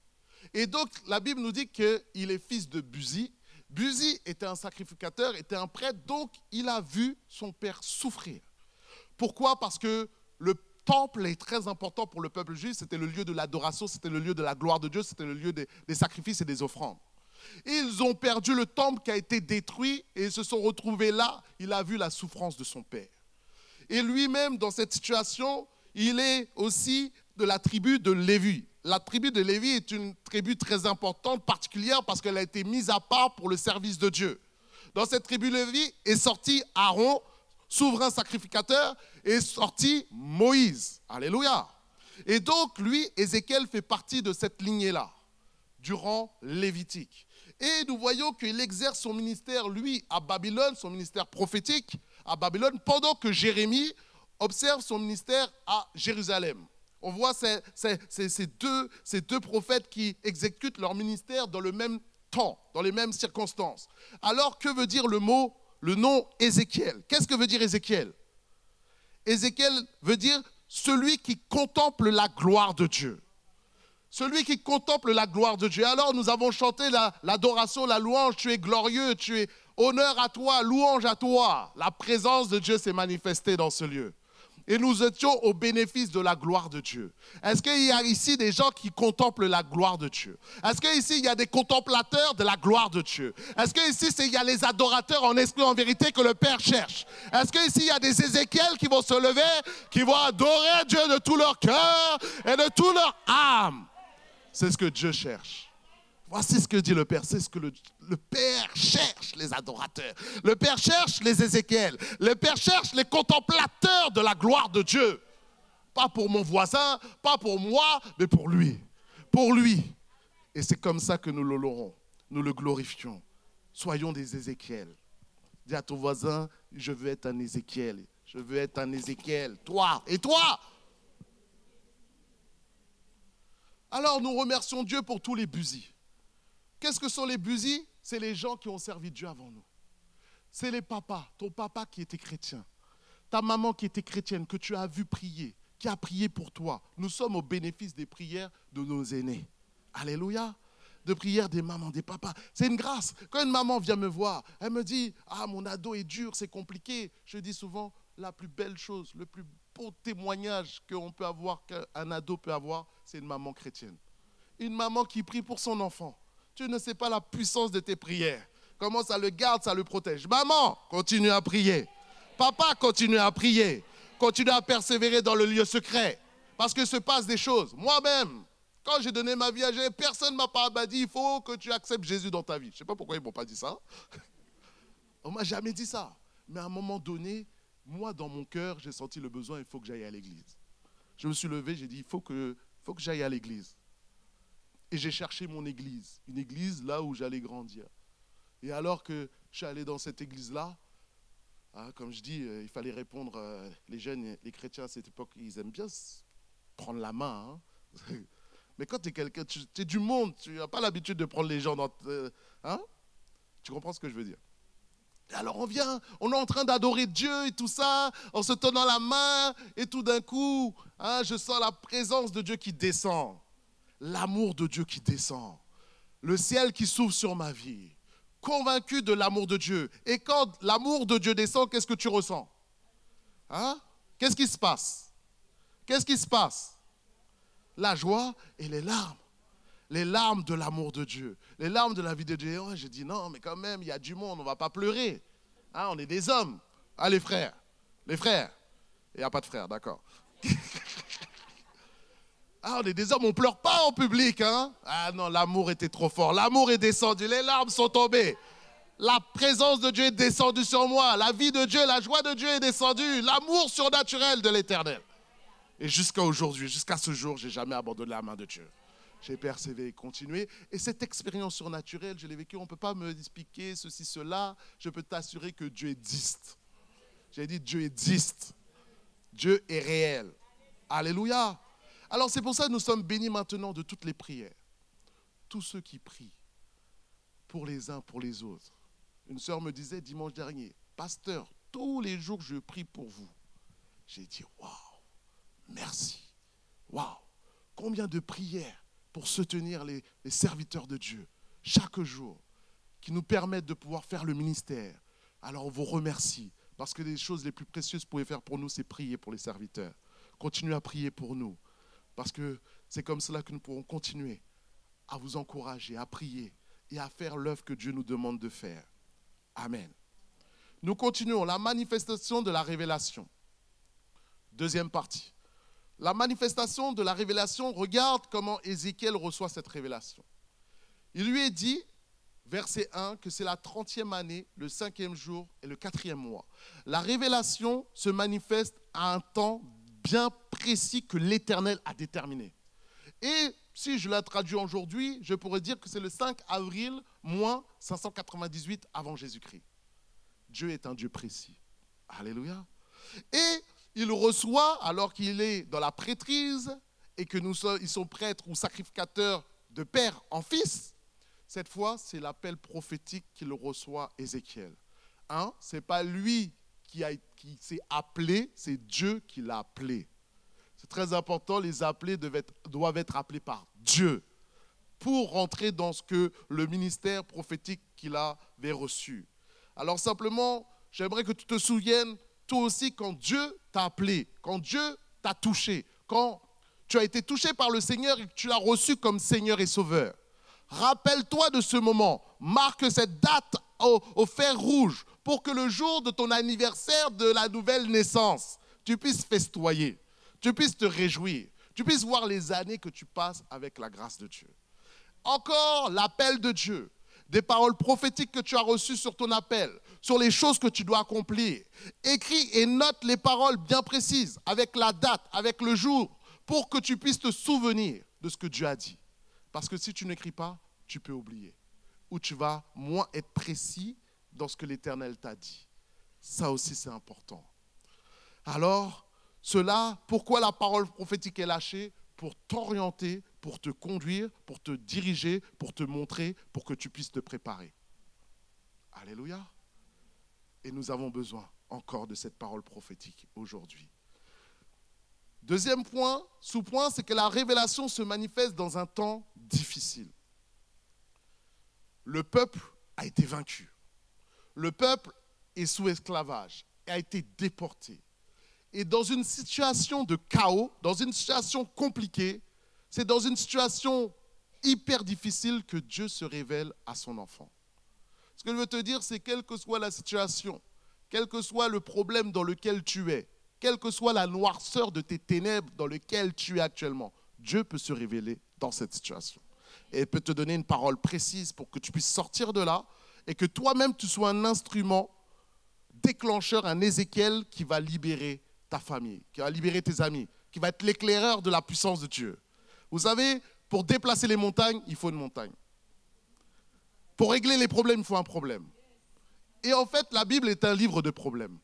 Et donc, la Bible nous dit qu'il est fils de Buzi. Buzi était un sacrificateur, était un prêtre, donc il a vu son père souffrir. Pourquoi? Parce que le temple est très important pour le peuple juif, c'était le lieu de l'adoration, c'était le lieu de la gloire de Dieu, c'était le lieu des sacrifices et des offrandes. Ils ont perdu le temple qui a été détruit et ils se sont retrouvés là, il a vu la souffrance de son père. Et lui-même, dans cette situation, il est aussi de la tribu de Lévi. La tribu de Lévi est une tribu très importante, particulière, parce qu'elle a été mise à part pour le service de Dieu. Dans cette tribu de Lévi est sorti Aaron, souverain sacrificateur, et est sorti Moïse. Alléluia. Et donc, lui, Ézéchiel fait partie de cette lignée-là, du rang lévitique. Et nous voyons qu'il exerce son ministère, lui, à Babylone, son ministère prophétique, à Babylone, pendant que Jérémie observe son ministère à Jérusalem. On voit ces deux prophètes qui exécutent leur ministère dans le même temps, dans les mêmes circonstances. Alors, que veut dire le nom Ézéchiel? Qu'est-ce que veut dire Ézéchiel? Ézéchiel veut dire celui qui contemple la gloire de Dieu. Celui qui contemple la gloire de Dieu. Alors, nous avons chanté l'adoration, la louange. Tu es glorieux, tu es honneur à toi, louange à toi. La présence de Dieu s'est manifestée dans ce lieu. et nous étions au bénéfice de la gloire de Dieu. Est-ce qu'il y a ici des gens qui contemplent la gloire de Dieu? Est-ce qu'ici, il y a des contemplateurs de la gloire de Dieu? Est-ce qu'ici, il y a les adorateurs en esprit, en vérité, que le Père cherche? Est-ce qu'ici, il y a des Ézéchiel qui vont se lever, qui vont adorer Dieu de tout leur cœur et de toute leur âme? C'est ce que Dieu cherche. Voici ce que dit le Père. C'est ce que le Père cherche, les adorateurs. Le Père cherche les Ézéchiel. Le Père cherche les contemplateurs de la gloire de Dieu. Pas pour mon voisin, pas pour moi, mais pour lui. Pour lui. Et c'est comme ça que nous l'honorons. Nous le glorifions. Soyons des Ézéchiel. Dis à ton voisin, je veux être un Ézéchiel. Je veux être un Ézéchiel. Toi et toi. Alors nous remercions Dieu pour tous les busy. Qu'est-ce que sont les busy? C'est les gens qui ont servi Dieu avant nous. C'est les papas, ton papa qui était chrétien, ta maman qui était chrétienne, que tu as vu prier, qui a prié pour toi. Nous sommes au bénéfice des prières de nos aînés. Alléluia. De prières des mamans, des papas. C'est une grâce. Quand une maman vient me voir, elle me dit, ah, mon ado est dur, c'est compliqué. Je dis souvent, la plus belle chose, le plus beau témoignage qu'on peut avoir, qu'un ado peut avoir, c'est une maman chrétienne. Une maman qui prie pour son enfant. Tu ne sais pas la puissance de tes prières. Comment ça le garde, ça le protège. Maman, continue à prier. Papa, continue à prier. Continue à persévérer dans le lieu secret. Parce que se passe des choses. Moi-même, quand j'ai donné ma vie à Jésus, personne ne m'a pas dit, il faut que tu acceptes Jésus dans ta vie. Je ne sais pas pourquoi ils ne m'ont pas dit ça. On ne m'a jamais dit ça. Mais à un moment donné, moi, dans mon cœur, j'ai senti le besoin, il faut que j'aille à l'église. Je me suis levé, j'ai dit, il faut que j'aille à l'église. Et j'ai cherché mon église, une église là où j'allais grandir. Et alors que je suis allé dans cette église-là, hein, comme je dis, il fallait répondre, les jeunes, les chrétiens à cette époque, ils aiment bien prendre la main. Hein. Mais quand tu es quelqu'un, tu es du monde, tu n'as pas l'habitude de prendre les gens dans... hein? Tu comprends ce que je veux dire? Et alors on vient, on est en train d'adorer Dieu et tout ça, en se tenant la main, et tout d'un coup, hein, je sens la présence de Dieu qui descend. L'amour de Dieu qui descend, le ciel qui s'ouvre sur ma vie, convaincu de l'amour de Dieu. Et quand l'amour de Dieu descend, qu'est-ce que tu ressens? Hein? Qu'est-ce qui se passe? Qu'est-ce qui se passe? La joie et les larmes. Les larmes de l'amour de Dieu, les larmes de la vie de Dieu. Et ouais, j'ai dit non, mais quand même, il y a du monde, on ne va pas pleurer. Hein, on est des hommes. Ah, les frères. Il n'y a pas de frères, d'accord. Ah, on est des hommes, on ne pleure pas en public. Hein? Ah non, l'amour était trop fort. L'amour est descendu, les larmes sont tombées. La présence de Dieu est descendue sur moi. La vie de Dieu, la joie de Dieu est descendue. L'amour surnaturel de l'Éternel. Et jusqu'à aujourd'hui, jusqu'à ce jour, je n'ai jamais abandonné la main de Dieu. J'ai persévéré, continué. Et cette expérience surnaturelle, je l'ai vécue. On ne peut pas me expliquer ceci, cela. Je peux t'assurer que Dieu existe. J'ai dit Dieu existe. Dieu est réel. Alléluia. Alors c'est pour ça que nous sommes bénis maintenant de toutes les prières. Tous ceux qui prient pour les uns, pour les autres. Une sœur me disait dimanche dernier, pasteur, tous les jours je prie pour vous. J'ai dit, waouh, merci. Waouh, combien de prières pour soutenir les serviteurs de Dieu chaque jour, qui nous permettent de pouvoir faire le ministère. Alors on vous remercie, parce que les choses les plus précieuses que vous pouvez faire pour nous, c'est prier pour les serviteurs. Continuez à prier pour nous. Parce que c'est comme cela que nous pourrons continuer à vous encourager, à prier et à faire l'œuvre que Dieu nous demande de faire. Amen. Nous continuons la manifestation de la révélation. Deuxième partie. La manifestation de la révélation, regarde comment Ézéchiel reçoit cette révélation. Il lui est dit, verset 1, que c'est la 30e année, le 5e jour et le 4e mois. La révélation se manifeste à un temps bien précis que l'Éternel a déterminé. Et si je la traduis aujourd'hui, je pourrais dire que c'est le 5 avril, moins 598 avant Jésus-Christ. Dieu est un Dieu précis. Alléluia. Et il reçoit, alors qu'il est dans la prêtrise, et que ils sont prêtres ou sacrificateurs de père en fils, cette fois, c'est l'appel prophétique qu'il reçoit Ézéchiel. Hein? Ce n'est pas lui qui s'est appelé, c'est Dieu qui l'a appelé. C'est très important, les appelés doivent être appelés par Dieu pour rentrer dans ce que le ministère prophétique qu'il avait reçu. Alors simplement, j'aimerais que tu te souviennes toi aussi, quand Dieu t'a appelé, quand Dieu t'a touché, quand tu as été touché par le Seigneur et que tu l'as reçu comme Seigneur et Sauveur, rappelle-toi de ce moment, marque cette date au fer rouge pour que le jour de ton anniversaire de la nouvelle naissance, tu puisses festoyer, tu puisses te réjouir, tu puisses voir les années que tu passes avec la grâce de Dieu. Encore l'appel de Dieu, des paroles prophétiques que tu as reçues sur ton appel, sur les choses que tu dois accomplir. Écris et note les paroles bien précises, avec la date, avec le jour, pour que tu puisses te souvenir de ce que Dieu a dit. Parce que si tu n'écris pas, tu peux oublier. Ou tu vas moins être précis dans ce que l'Éternel t'a dit. Ça aussi, c'est important. Alors, cela, pourquoi la parole prophétique est lâchée? Pour t'orienter, pour te conduire, pour te diriger, pour te montrer, pour que tu puisses te préparer. Alléluia. Et nous avons besoin encore de cette parole prophétique aujourd'hui. Deuxième point, sous-point, c'est que la révélation se manifeste dans un temps difficile. Le peuple a été vaincu. Le peuple est sous esclavage et a été déporté. Et dans une situation de chaos, dans une situation compliquée, c'est dans une situation hyper difficile que Dieu se révèle à son enfant. Ce que je veux te dire, c'est quelle que soit la situation, quel que soit le problème dans lequel tu es, quelle que soit la noirceur de tes ténèbres dans lesquelles tu es actuellement, Dieu peut se révéler dans cette situation. Et il peut te donner une parole précise pour que tu puisses sortir de là et que toi-même tu sois un instrument déclencheur, un Ézéchiel qui va libérer ta famille, qui va libérer tes amis, qui va être l'éclaireur de la puissance de Dieu. Vous savez, pour déplacer les montagnes, il faut une montagne. Pour régler les problèmes, il faut un problème. Et en fait, la Bible est un livre de problèmes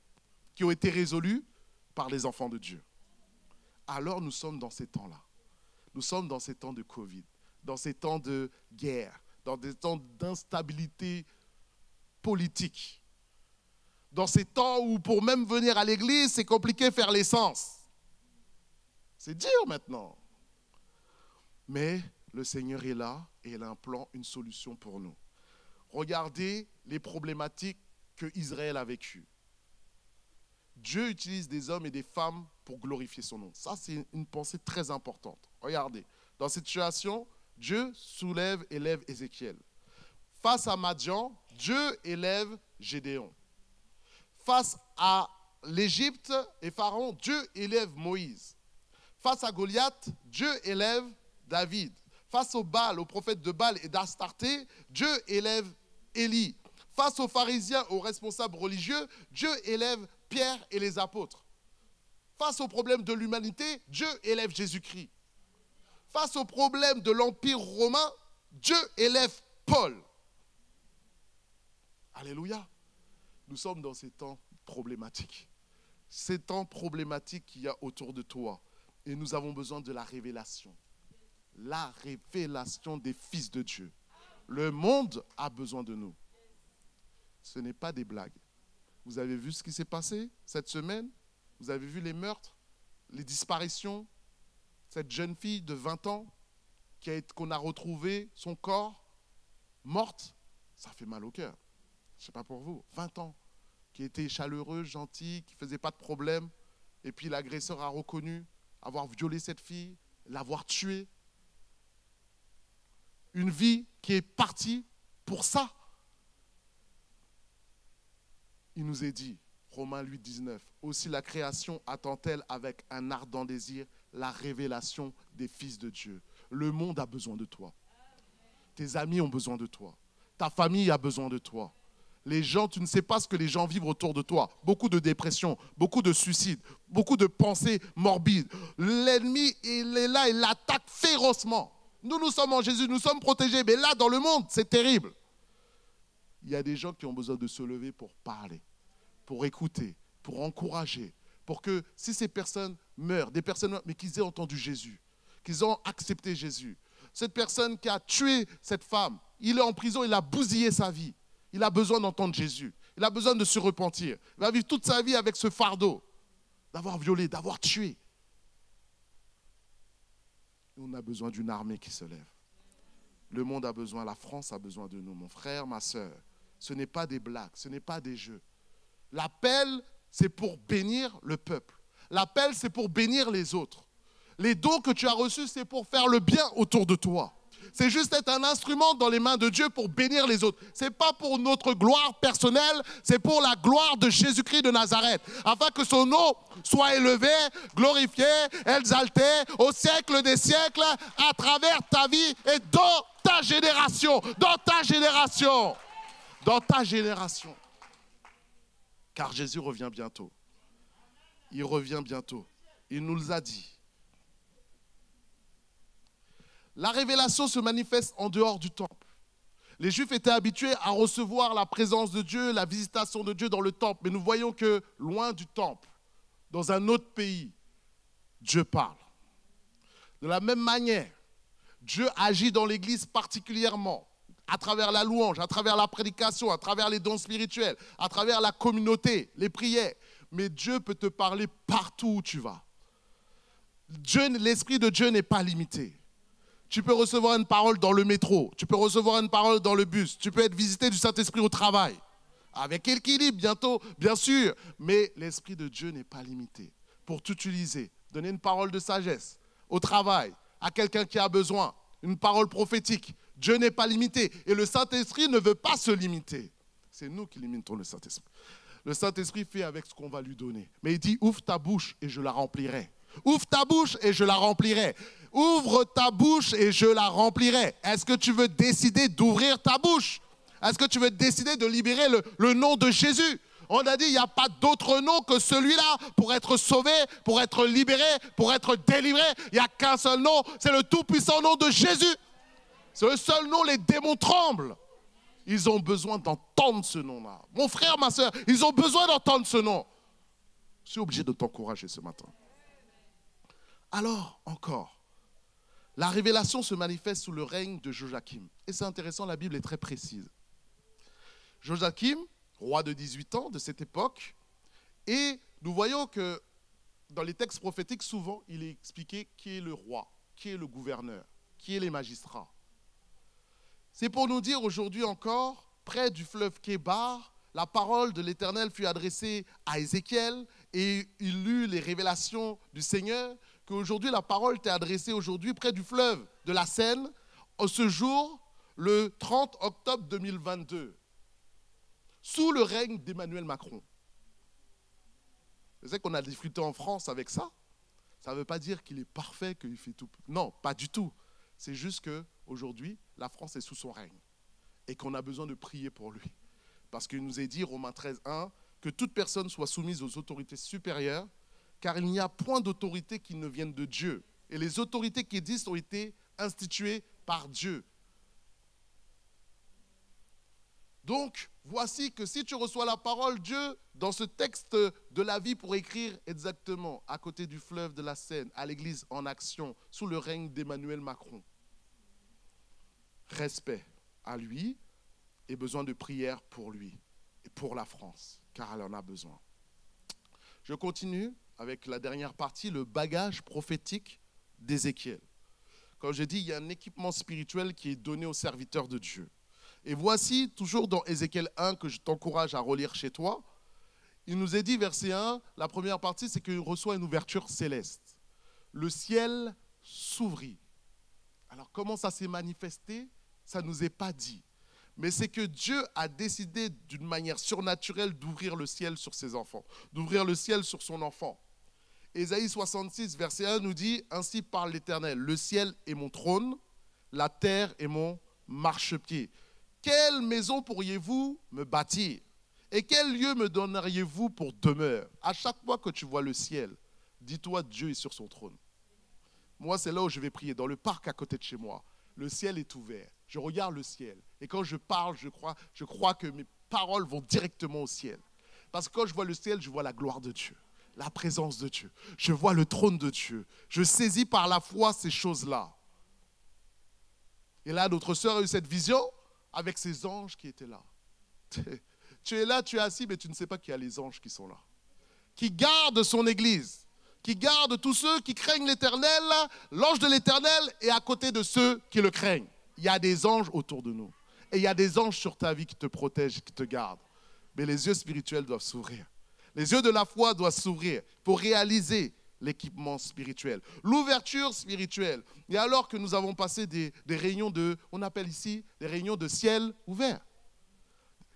qui ont été résolus par les enfants de Dieu. Alors nous sommes dans ces temps-là. Nous sommes dans ces temps de Covid, dans ces temps de guerre, dans des temps d'instabilité politique. Dans ces temps où pour même venir à l'église, c'est compliqué de faire l'essence. C'est dur maintenant. Mais le Seigneur est là et il a un plan, une solution pour nous. Regardez les problématiques que Israël a vécues. Dieu utilise des hommes et des femmes pour glorifier son nom. Ça, c'est une pensée très importante. Regardez, dans cette situation, Dieu élève Ézéchiel. Face à Madian, Dieu élève Gédéon. Face à l'Égypte et Pharaon, Dieu élève Moïse. Face à Goliath, Dieu élève David. Face au Baal, aux prophètes de Baal et d'Astarté, Dieu élève Élie. Face aux pharisiens, aux responsables religieux, Dieu élève Pierre et les apôtres. Face aux problèmes de l'humanité, Dieu élève Jésus-Christ. Face aux problèmes de l'Empire romain, Dieu élève Paul. Alléluia. Nous sommes dans ces temps problématiques. Ces temps problématiques qu'il y a autour de toi. Et nous avons besoin de la révélation. La révélation des fils de Dieu. Le monde a besoin de nous. Ce n'est pas des blagues. Vous avez vu ce qui s'est passé cette semaine? Vous avez vu les meurtres, les disparitions? Cette jeune fille de 20 ans qu'on a retrouvé son corps morte, ça fait mal au cœur. Je ne sais pas pour vous, 20 ans, qui était chaleureux, gentil, qui ne faisait pas de problème. Et puis l'agresseur a reconnu avoir violé cette fille, l'avoir tuée. Une vie qui est partie pour ça. Il nous est dit, Romains 8, 19, aussi la création attend-elle avec un ardent désir la révélation des fils de Dieu. Le monde a besoin de toi. Tes amis ont besoin de toi. Ta famille a besoin de toi. Les gens, tu ne sais pas ce que les gens vivent autour de toi. Beaucoup de dépression, beaucoup de suicides, beaucoup de pensées morbides. L'ennemi, il est là, il l'attaque férocement. Nous sommes en Jésus, nous sommes protégés. Mais là, dans le monde, c'est terrible. Il y a des gens qui ont besoin de se lever pour parler, pour écouter, pour encourager, pour que si ces personnes meurent, des personnes mais qu'ils aient entendu Jésus, qu'ils ont accepté Jésus. Cette personne qui a tué cette femme, il est en prison, il a bousillé sa vie. Il a besoin d'entendre Jésus. Il a besoin de se repentir. Il va vivre toute sa vie avec ce fardeau d'avoir violé, d'avoir tué. Et on a besoin d'une armée qui se lève. Le monde a besoin, la France a besoin de nous, mon frère, ma soeur. Ce n'est pas des blagues, ce n'est pas des jeux. L'appel c'est pour bénir le peuple. L'appel, c'est pour bénir les autres. Les dons que tu as reçus, c'est pour faire le bien autour de toi. C'est juste être un instrument dans les mains de Dieu pour bénir les autres. Ce n'est pas pour notre gloire personnelle, c'est pour la gloire de Jésus-Christ de Nazareth. Afin que son nom soit élevé, glorifié, exalté au siècle des siècles à travers ta vie et dans ta génération. Dans ta génération. Dans ta génération. Car Jésus revient bientôt. Il revient bientôt. Il nous l'a dit. La révélation se manifeste en dehors du temple. Les Juifs étaient habitués à recevoir la présence de Dieu, la visitation de Dieu dans le temple. Mais nous voyons que loin du temple, dans un autre pays, Dieu parle. De la même manière, Dieu agit dans l'Église particulièrement, à travers la louange, à travers la prédication, à travers les dons spirituels, à travers la communauté, les prières. Mais Dieu peut te parler partout où tu vas. L'Esprit de Dieu n'est pas limité. Tu peux recevoir une parole dans le métro, tu peux recevoir une parole dans le bus, tu peux être visité du Saint-Esprit au travail. Avec équilibre bientôt, bien sûr, mais l'Esprit de Dieu n'est pas limité. Pour t'utiliser, donner une parole de sagesse au travail, à quelqu'un qui a besoin, une parole prophétique. Dieu n'est pas limité et le Saint-Esprit ne veut pas se limiter. C'est nous qui limitons le Saint-Esprit. Le Saint-Esprit fait avec ce qu'on va lui donner. Mais il dit, ouvre ta bouche et je la remplirai. Ouvre ta bouche et je la remplirai. Ouvre ta bouche et je la remplirai. Est-ce que tu veux décider d'ouvrir ta bouche? Est-ce que tu veux décider de libérer le nom de Jésus? On a dit, il n'y a pas d'autre nom que celui-là pour être sauvé, pour être libéré, pour être délivré. Il n'y a qu'un seul nom, c'est le tout-puissant nom de Jésus. C'est le seul nom, les démons tremblent. Ils ont besoin d'entendre ce nom-là. Mon frère, ma soeur, ils ont besoin d'entendre ce nom. Je suis obligé de t'encourager ce matin. Alors, encore, la révélation se manifeste sous le règne de Joachim. Et c'est intéressant, la Bible est très précise. Joachim, roi de 18 ans de cette époque, et nous voyons que dans les textes prophétiques, souvent, il est expliqué qui est le roi, qui est le gouverneur, qui est les magistrats. C'est pour nous dire aujourd'hui encore, près du fleuve Kébar, la parole de l'Éternel fut adressée à Ézéchiel et il lut les révélations du Seigneur, qu'aujourd'hui la parole t'est adressée aujourd'hui près du fleuve de la Seine, ce jour, le 30 octobre 2022, sous le règne d'Emmanuel Macron. Vous savez qu'on a discuté en France avec ça. Ça ne veut pas dire qu'il est parfait, qu'il fait tout. Non, pas du tout. C'est juste qu'aujourd'hui, la France est sous son règne et qu'on a besoin de prier pour lui. Parce qu'il nous est dit, Romains 13:1, que toute personne soit soumise aux autorités supérieures, car il n'y a point d'autorité qui ne vienne de Dieu. Et les autorités qui existent ont été instituées par Dieu. Donc, voici que si tu reçois la parole, Dieu, dans ce texte de la vie pour écrire exactement à côté du fleuve de la Seine, à l'église en action, sous le règne d'Emmanuel Macron. Respect à lui et besoin de prière pour lui et pour la France, car elle en a besoin. Je continue avec la dernière partie, le bagage prophétique d'Ézéchiel. Comme j'ai dit, il y a un équipement spirituel qui est donné aux serviteurs de Dieu. Et voici, toujours dans Ézéchiel 1, que je t'encourage à relire chez toi, il nous est dit, verset 1, la première partie, c'est qu'il reçoit une ouverture céleste. Le ciel s'ouvrit. Alors, comment ça s'est manifesté? Ça ne nous est pas dit. Mais c'est que Dieu a décidé d'une manière surnaturelle d'ouvrir le ciel sur ses enfants, d'ouvrir le ciel sur son enfant. Ésaïe 66, verset 1 nous dit, ainsi parle l'Éternel, le ciel est mon trône, la terre est mon marchepied. Quelle maison pourriez-vous me bâtir? Et quel lieu me donneriez-vous pour demeure? À chaque fois que tu vois le ciel, dis-toi, Dieu est sur son trône. Moi, c'est là où je vais prier, dans le parc à côté de chez moi. Le ciel est ouvert. Je regarde le ciel. Et quand je parle, je crois que mes paroles vont directement au ciel. Parce que quand je vois le ciel, je vois la gloire de Dieu, la présence de Dieu. Je vois le trône de Dieu. Je saisis par la foi ces choses-là. Et là, notre sœur a eu cette vision avec ces anges qui étaient là. Tu es là, tu es assis, mais tu ne sais pas qu'il y a les anges qui sont là. Qui gardent son église. Qui gardent tous ceux qui craignent l'Éternel. L'ange de l'Éternel est à côté de ceux qui le craignent. Il y a des anges autour de nous. Et il y a des anges sur ta vie qui te protègent, qui te gardent. Mais les yeux spirituels doivent s'ouvrir. Les yeux de la foi doivent s'ouvrir pour réaliser l'équipement spirituel, l'ouverture spirituelle. Et alors que nous avons passé des réunions on appelle ici des réunions de ciel ouvert.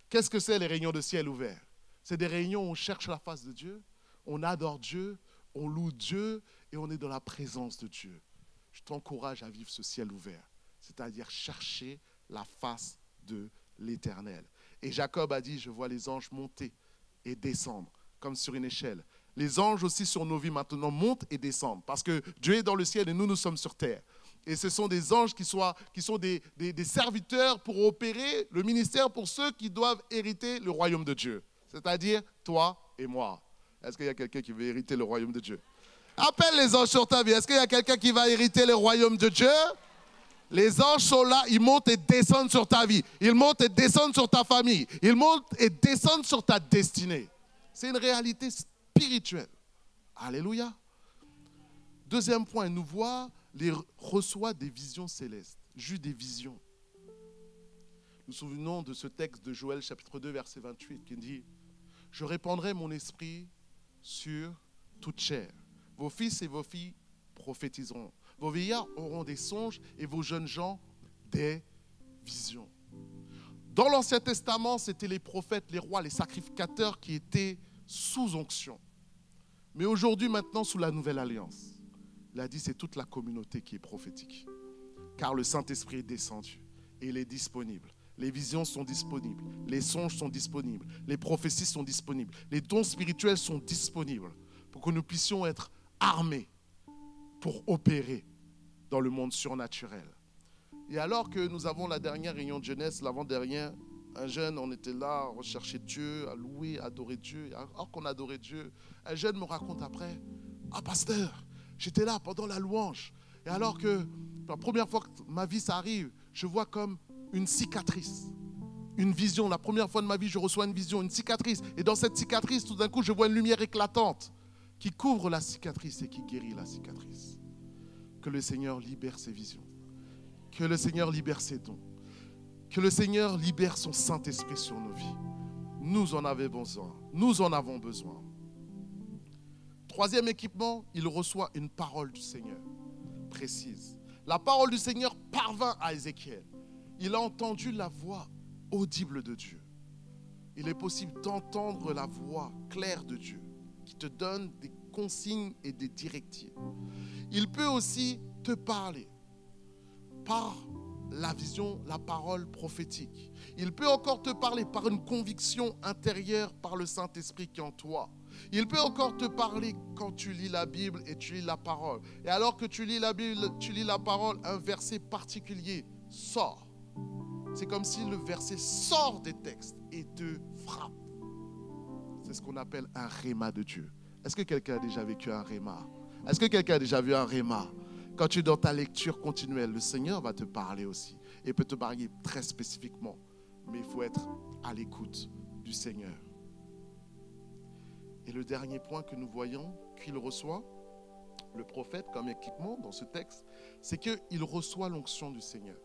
Qu'est-ce que c'est les réunions de ciel ouvert? C'est des réunions où on cherche la face de Dieu, on adore Dieu, on loue Dieu et on est dans la présence de Dieu. Je t'encourage à vivre ce ciel ouvert, c'est-à-dire chercher la face de l'Éternel. Et Jacob a dit, je vois les anges monter et descendre, comme sur une échelle. Les anges aussi sur nos vies maintenant montent et descendent, parce que Dieu est dans le ciel et nous sommes sur terre. Et ce sont des anges qui sont des serviteurs pour opérer le ministère pour ceux qui doivent hériter le royaume de Dieu. C'est-à-dire toi et moi. Est-ce qu'il y a quelqu'un qui veut hériter le royaume de Dieu? Appelle les anges sur ta vie. Est-ce qu'il y a quelqu'un qui va hériter le royaume de Dieu? Les anges sont là, ils montent et descendent sur ta vie. Ils montent et descendent sur ta famille. Ils montent et descendent sur ta destinée. C'est une réalité spirituelle. Alléluia. Deuxième point, nous reçoit des visions célestes. Juste des visions. Nous nous souvenons de ce texte de Joël chapitre 2 verset 28 qui dit « Je répandrai mon esprit sur toute chair. Vos fils et vos filles prophétiseront. Vos vieillards auront des songes et vos jeunes gens des visions. » Dans l'Ancien Testament, c'était les prophètes, les rois, les sacrificateurs qui étaient sous onction. Mais aujourd'hui, maintenant, sous la nouvelle alliance, il a dit c'est toute la communauté qui est prophétique. Car le Saint-Esprit est descendu et il est disponible. Les visions sont disponibles, les songes sont disponibles, les prophéties sont disponibles, les dons spirituels sont disponibles pour que nous puissions être armés pour opérer dans le monde surnaturel. Et alors que nous avons la dernière réunion de jeunesse, l'avant-dernière, un jeune, on était là, à rechercher Dieu, à louer, à adorer Dieu. Alors qu'on adorait Dieu, un jeune me raconte après, « Ah, pasteur, j'étais là pendant la louange. Et alors que la première fois que ma vie ça arrive, je vois comme une cicatrice, une vision. La première fois de ma vie, je reçois une vision, une cicatrice. Et dans cette cicatrice, tout d'un coup, je vois une lumière éclatante qui couvre la cicatrice et qui guérit la cicatrice. » Que le Seigneur libère ses visions. Que le Seigneur libère ses dons. Que le Seigneur libère son Saint-Esprit sur nos vies. Nous en avons besoin. Nous en avons besoin. Troisième équipement, il reçoit une parole du Seigneur précise. La parole du Seigneur parvint à Ézéchiel. Il a entendu la voix audible de Dieu. Il est possible d'entendre la voix claire de Dieu qui te donne des consignes et des directives. Il peut aussi te parler par la vision, la parole prophétique. Il peut encore te parler par une conviction intérieure par le Saint-Esprit qui est en toi. Il peut encore te parler quand tu lis la Bible et tu lis la parole. Et alors que tu lis la Bible, tu lis la parole, un verset particulier sort. C'est comme si le verset sort des textes et te frappe. C'est ce qu'on appelle un réma de Dieu. Est-ce que quelqu'un a déjà vécu un réma? Est-ce que quelqu'un a déjà vu un réma? Quand tu es dans ta lecture continuelle, le Seigneur va te parler aussi. Et peut te parler très spécifiquement. Mais il faut être à l'écoute du Seigneur. Et le dernier point que nous voyons qu'il reçoit, le prophète comme équipement dans ce texte, c'est qu'il reçoit l'onction du Seigneur.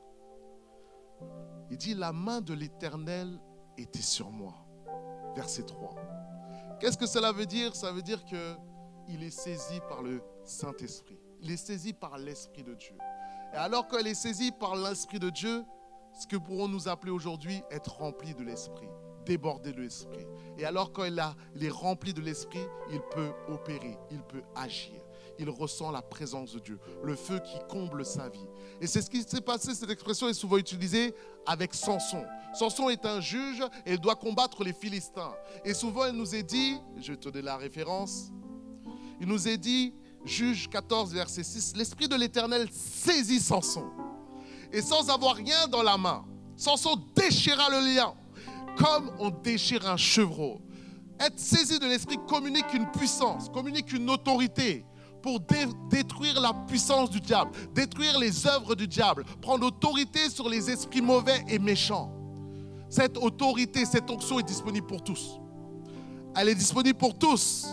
Il dit, la main de l'Éternel était sur moi. Verset 3. Qu'est-ce que cela veut dire? Ça veut dire qu'il est saisi par le Saint-Esprit. Il est saisi par l'Esprit de Dieu. Et alors qu'il est saisi par l'Esprit de Dieu, ce que pourrons nous appeler aujourd'hui être rempli de l'Esprit, déborder de l'Esprit. Et alors qu'il est rempli de l'Esprit, il peut opérer, il peut agir. Il ressent la présence de Dieu, le feu qui comble sa vie. Et c'est ce qui s'est passé, cette expression est souvent utilisée avec Samson. Samson est un juge et il doit combattre les Philistins. Et souvent il nous est dit, je vais te donner la référence, il nous est dit, Juge 14, verset 6, l'Esprit de l'Éternel saisit Samson. Et sans avoir rien dans la main, Samson déchira le lion, comme on déchire un chevreau. Être saisi de l'Esprit communique une puissance, communique une autorité pour détruire la puissance du diable, détruire les œuvres du diable, prendre autorité sur les esprits mauvais et méchants. Cette autorité, cette onction est disponible pour tous. Elle est disponible pour tous.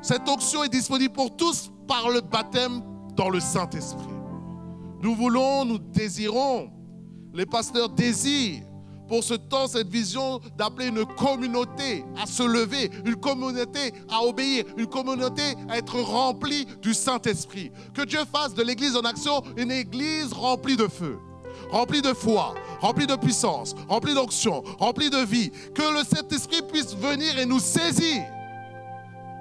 Cette onction est disponible pour tous par le baptême dans le Saint-Esprit. Nous voulons, nous désirons, les pasteurs désirent pour ce temps, cette vision d'appeler une communauté à se lever, une communauté à obéir, une communauté à être remplie du Saint-Esprit. Que Dieu fasse de l'Église en action une Église remplie de feu, remplie de foi, remplie de puissance, remplie d'onction, remplie de vie. Que le Saint-Esprit puisse venir et nous saisir.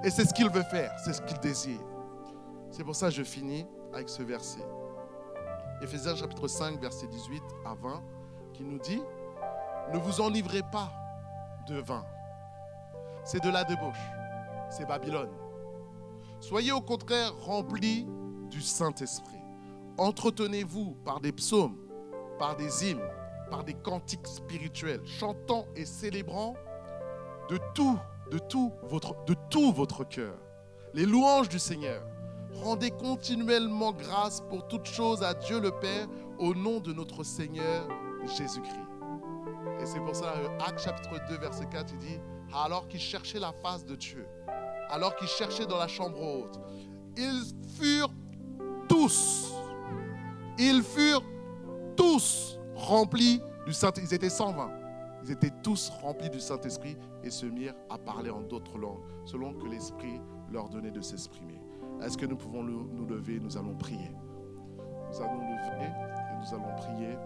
Et c'est ce qu'il veut faire, c'est ce qu'il désire. C'est pour ça que je finis avec ce verset. Éphésiens chapitre 5, verset 18 à 20, qui nous dit: ne vous enivrez pas de vin. C'est de la débauche, c'est Babylone. Soyez au contraire remplis du Saint-Esprit. Entretenez-vous par des psaumes, par des hymnes, par des cantiques spirituels, chantant et célébrant de tout votre cœur les louanges du Seigneur. Rendez continuellement grâce pour toutes choses à Dieu le Père au nom de notre Seigneur Jésus-Christ. Et c'est pour ça, Actes chapitre 2, verset 4, il dit: alors qu'ils cherchaient la face de Dieu, alors qu'ils cherchaient dans la chambre haute, ils furent tous remplis du Saint-Esprit. Ils étaient 120. Ils étaient tous remplis du Saint-Esprit et se mirent à parler en d'autres langues, selon que l'Esprit leur donnait de s'exprimer. Est-ce que nous pouvons nous lever? Nous allons prier. Nous allons nous lever et nous allons prier.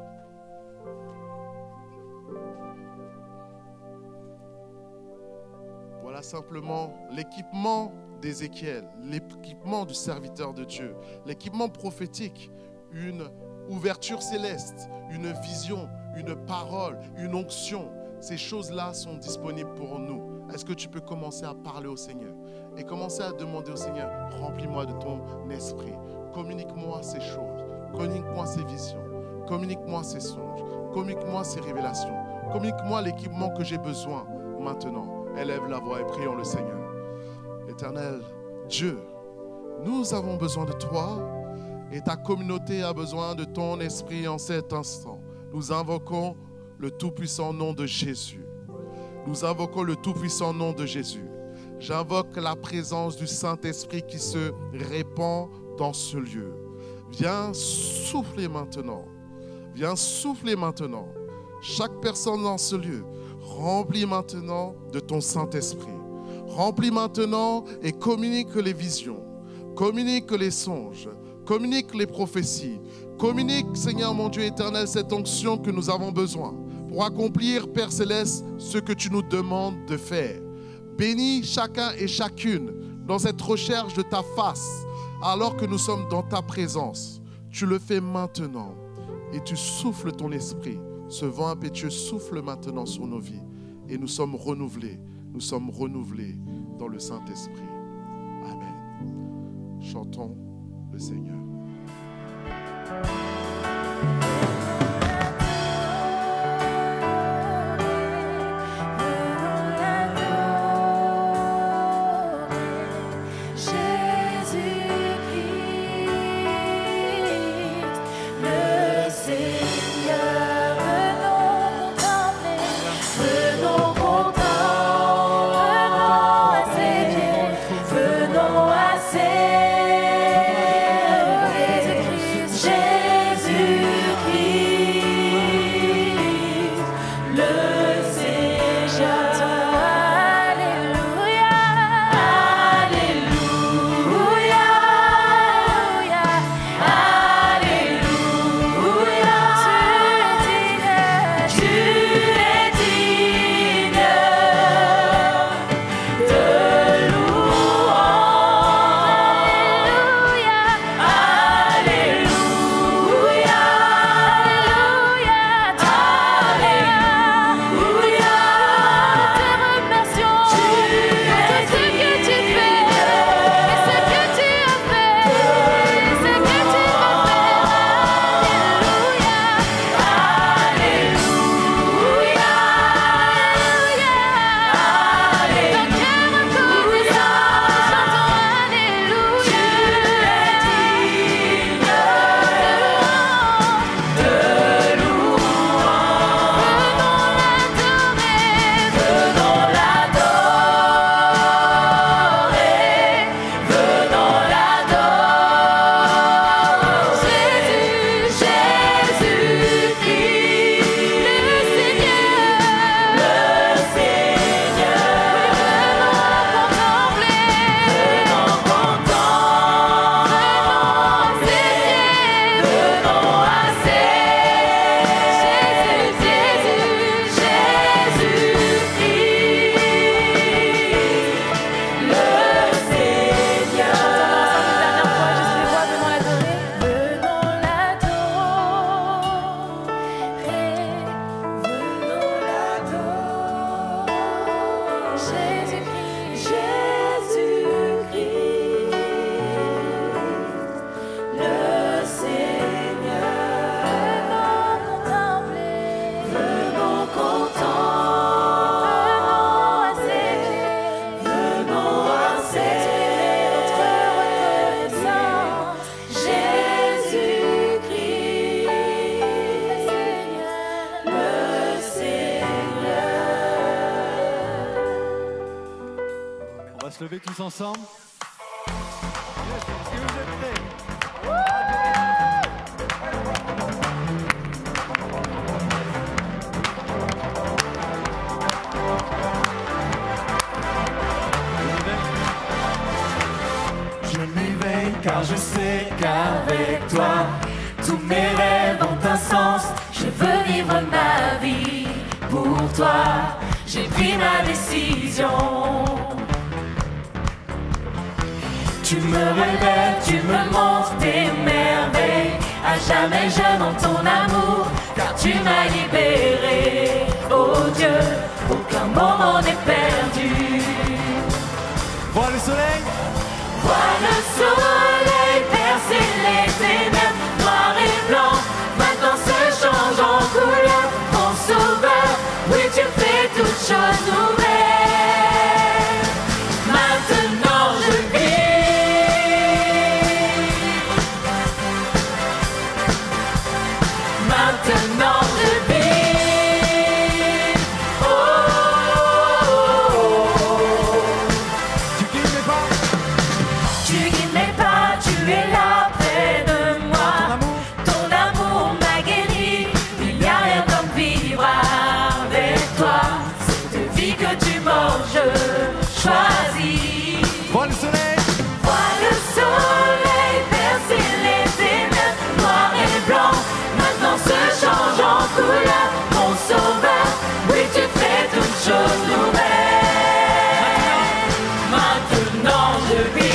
Voilà simplement l'équipement d'Ézéchiel, l'équipement du serviteur de Dieu, l'équipement prophétique, une ouverture céleste, une vision, une parole, une onction. Ces choses-là sont disponibles pour nous. Est-ce que tu peux commencer à parler au Seigneur et commencer à demander au Seigneur: remplis-moi de ton esprit, communique-moi ces choses, communique-moi ces visions, communique-moi ces songes, communique-moi ces révélations, communique-moi l'équipement que j'ai besoin maintenant. Élève la voix et prions le Seigneur. Éternel Dieu, nous avons besoin de toi et ta communauté a besoin de ton esprit en cet instant. Nous invoquons le tout-puissant nom de Jésus. Nous invoquons le tout-puissant nom de Jésus. J'invoque la présence du Saint-Esprit qui se répand dans ce lieu. Viens souffler maintenant. Viens souffler maintenant. Chaque personne dans ce lieu, remplis maintenant de ton Saint-Esprit. Remplis maintenant et communique les visions. Communique les songes. Communique les prophéties. Communique, Seigneur mon Dieu éternel, cette onction que nous avons besoin pour accomplir, Père Céleste, ce que tu nous demandes de faire. Bénis chacun et chacune dans cette recherche de ta face alors que nous sommes dans ta présence. Tu le fais maintenant et tu souffles ton esprit. Ce vent impétueux souffle maintenant sur nos vies et nous sommes renouvelés. Nous sommes renouvelés dans le Saint-Esprit. Amen. Chantons le Seigneur. Venons à ses lever tous ensemble. Yes, est-ce que vous êtes prêts? Je m'éveille car je sais qu'avec toi, tous mes rêves ont un sens. Je veux vivre ma vie pour toi. J'ai pris ma décision. Tu me révèles, tu me montres tes merveilles. À jamais je dans ton amour, car tu m'as libéré. Oh Dieu, aucun moment n'est perdu. Vois le soleil. Vois le soleil percer les ténèbres, noir et blanc. Maintenant se change en couleur, mon sauveur. Oui, tu fais toutes choses nouvelles. Maintenant je vis. Maintenant je vis. Oh, oh, oh, oh. Tu quittes mes pas. Tu guides mes pas, tu es là près de moi. Ton amour m'a guéri. Il n'y a rien comme vivre avec toi. Cette vie que tu m'offres, je choisis. Vois le soleil. Vois le soleil percer les ténèbres, noir et blanc. Maintenant se change en couleur, mon sauveur. Oui, tu fais toutes choses nouvelles. Maintenant je vis.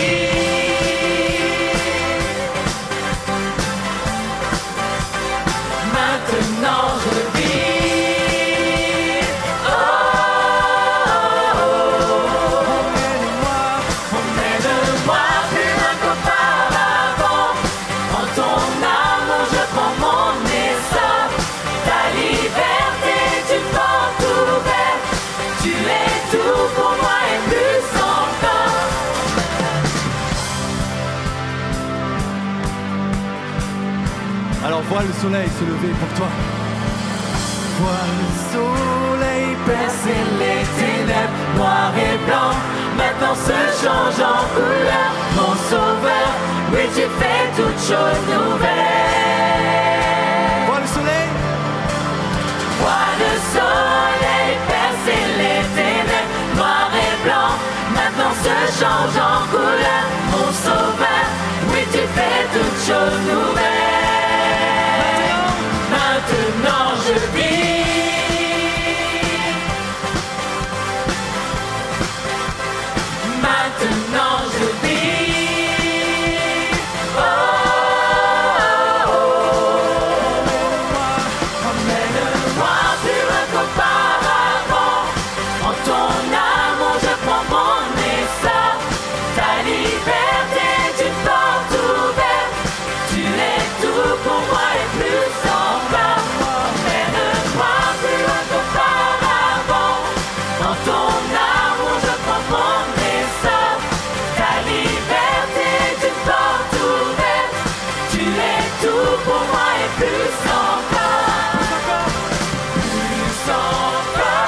Maintenant je vis. Oh, oh, oh. Emmène-moi plus loin qu'auparavant. En ton amour je prends mon essor. Ta liberté tu portes ouverte. Tu es tout pour moi et plus encore. Alors vois le soleil se lever pour toi. Vois le soleil Percer les ténèbres, noir et blanc. Maintenant se change en couleur, mon sauveur. Oui, tu fais toutes choses nouvelles. Vois le soleil. Vois le soleil percer les ténèbres, noir et blanc. Maintenant se change en couleur, mon sauveur. Oui, tu fais toutes choses nouvelles. Maintenant je vis. Maintenant je vis. Oh, oh, oh. Emmène-moi plus loin qu'auparavant. En ton amour je prends mon essor. Ta liberté tu portes ouverte. Tu es tout pour moi et plus encore. Emmène-moi plus loin qu'auparavant. En ton amour je prends mon essor. Ta liberté tu portes ouverte. Tu es tout pour moi et plus encore. Plus encore.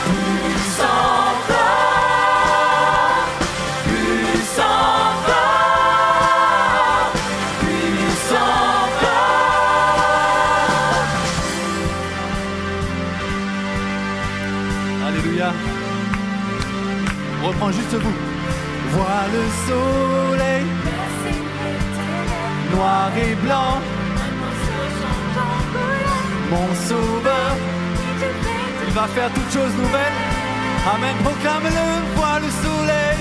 Plus encore. Plus encore. Plus encore. Alléluia. On reprend juste vous. Vois le soleil Percer les ténèbres, noir et blanc. maintenant se change en couleur. Mon sauveur, Tu fais il va faire toutes choses nouvelles. Amen, proclame-le. Vois le soleil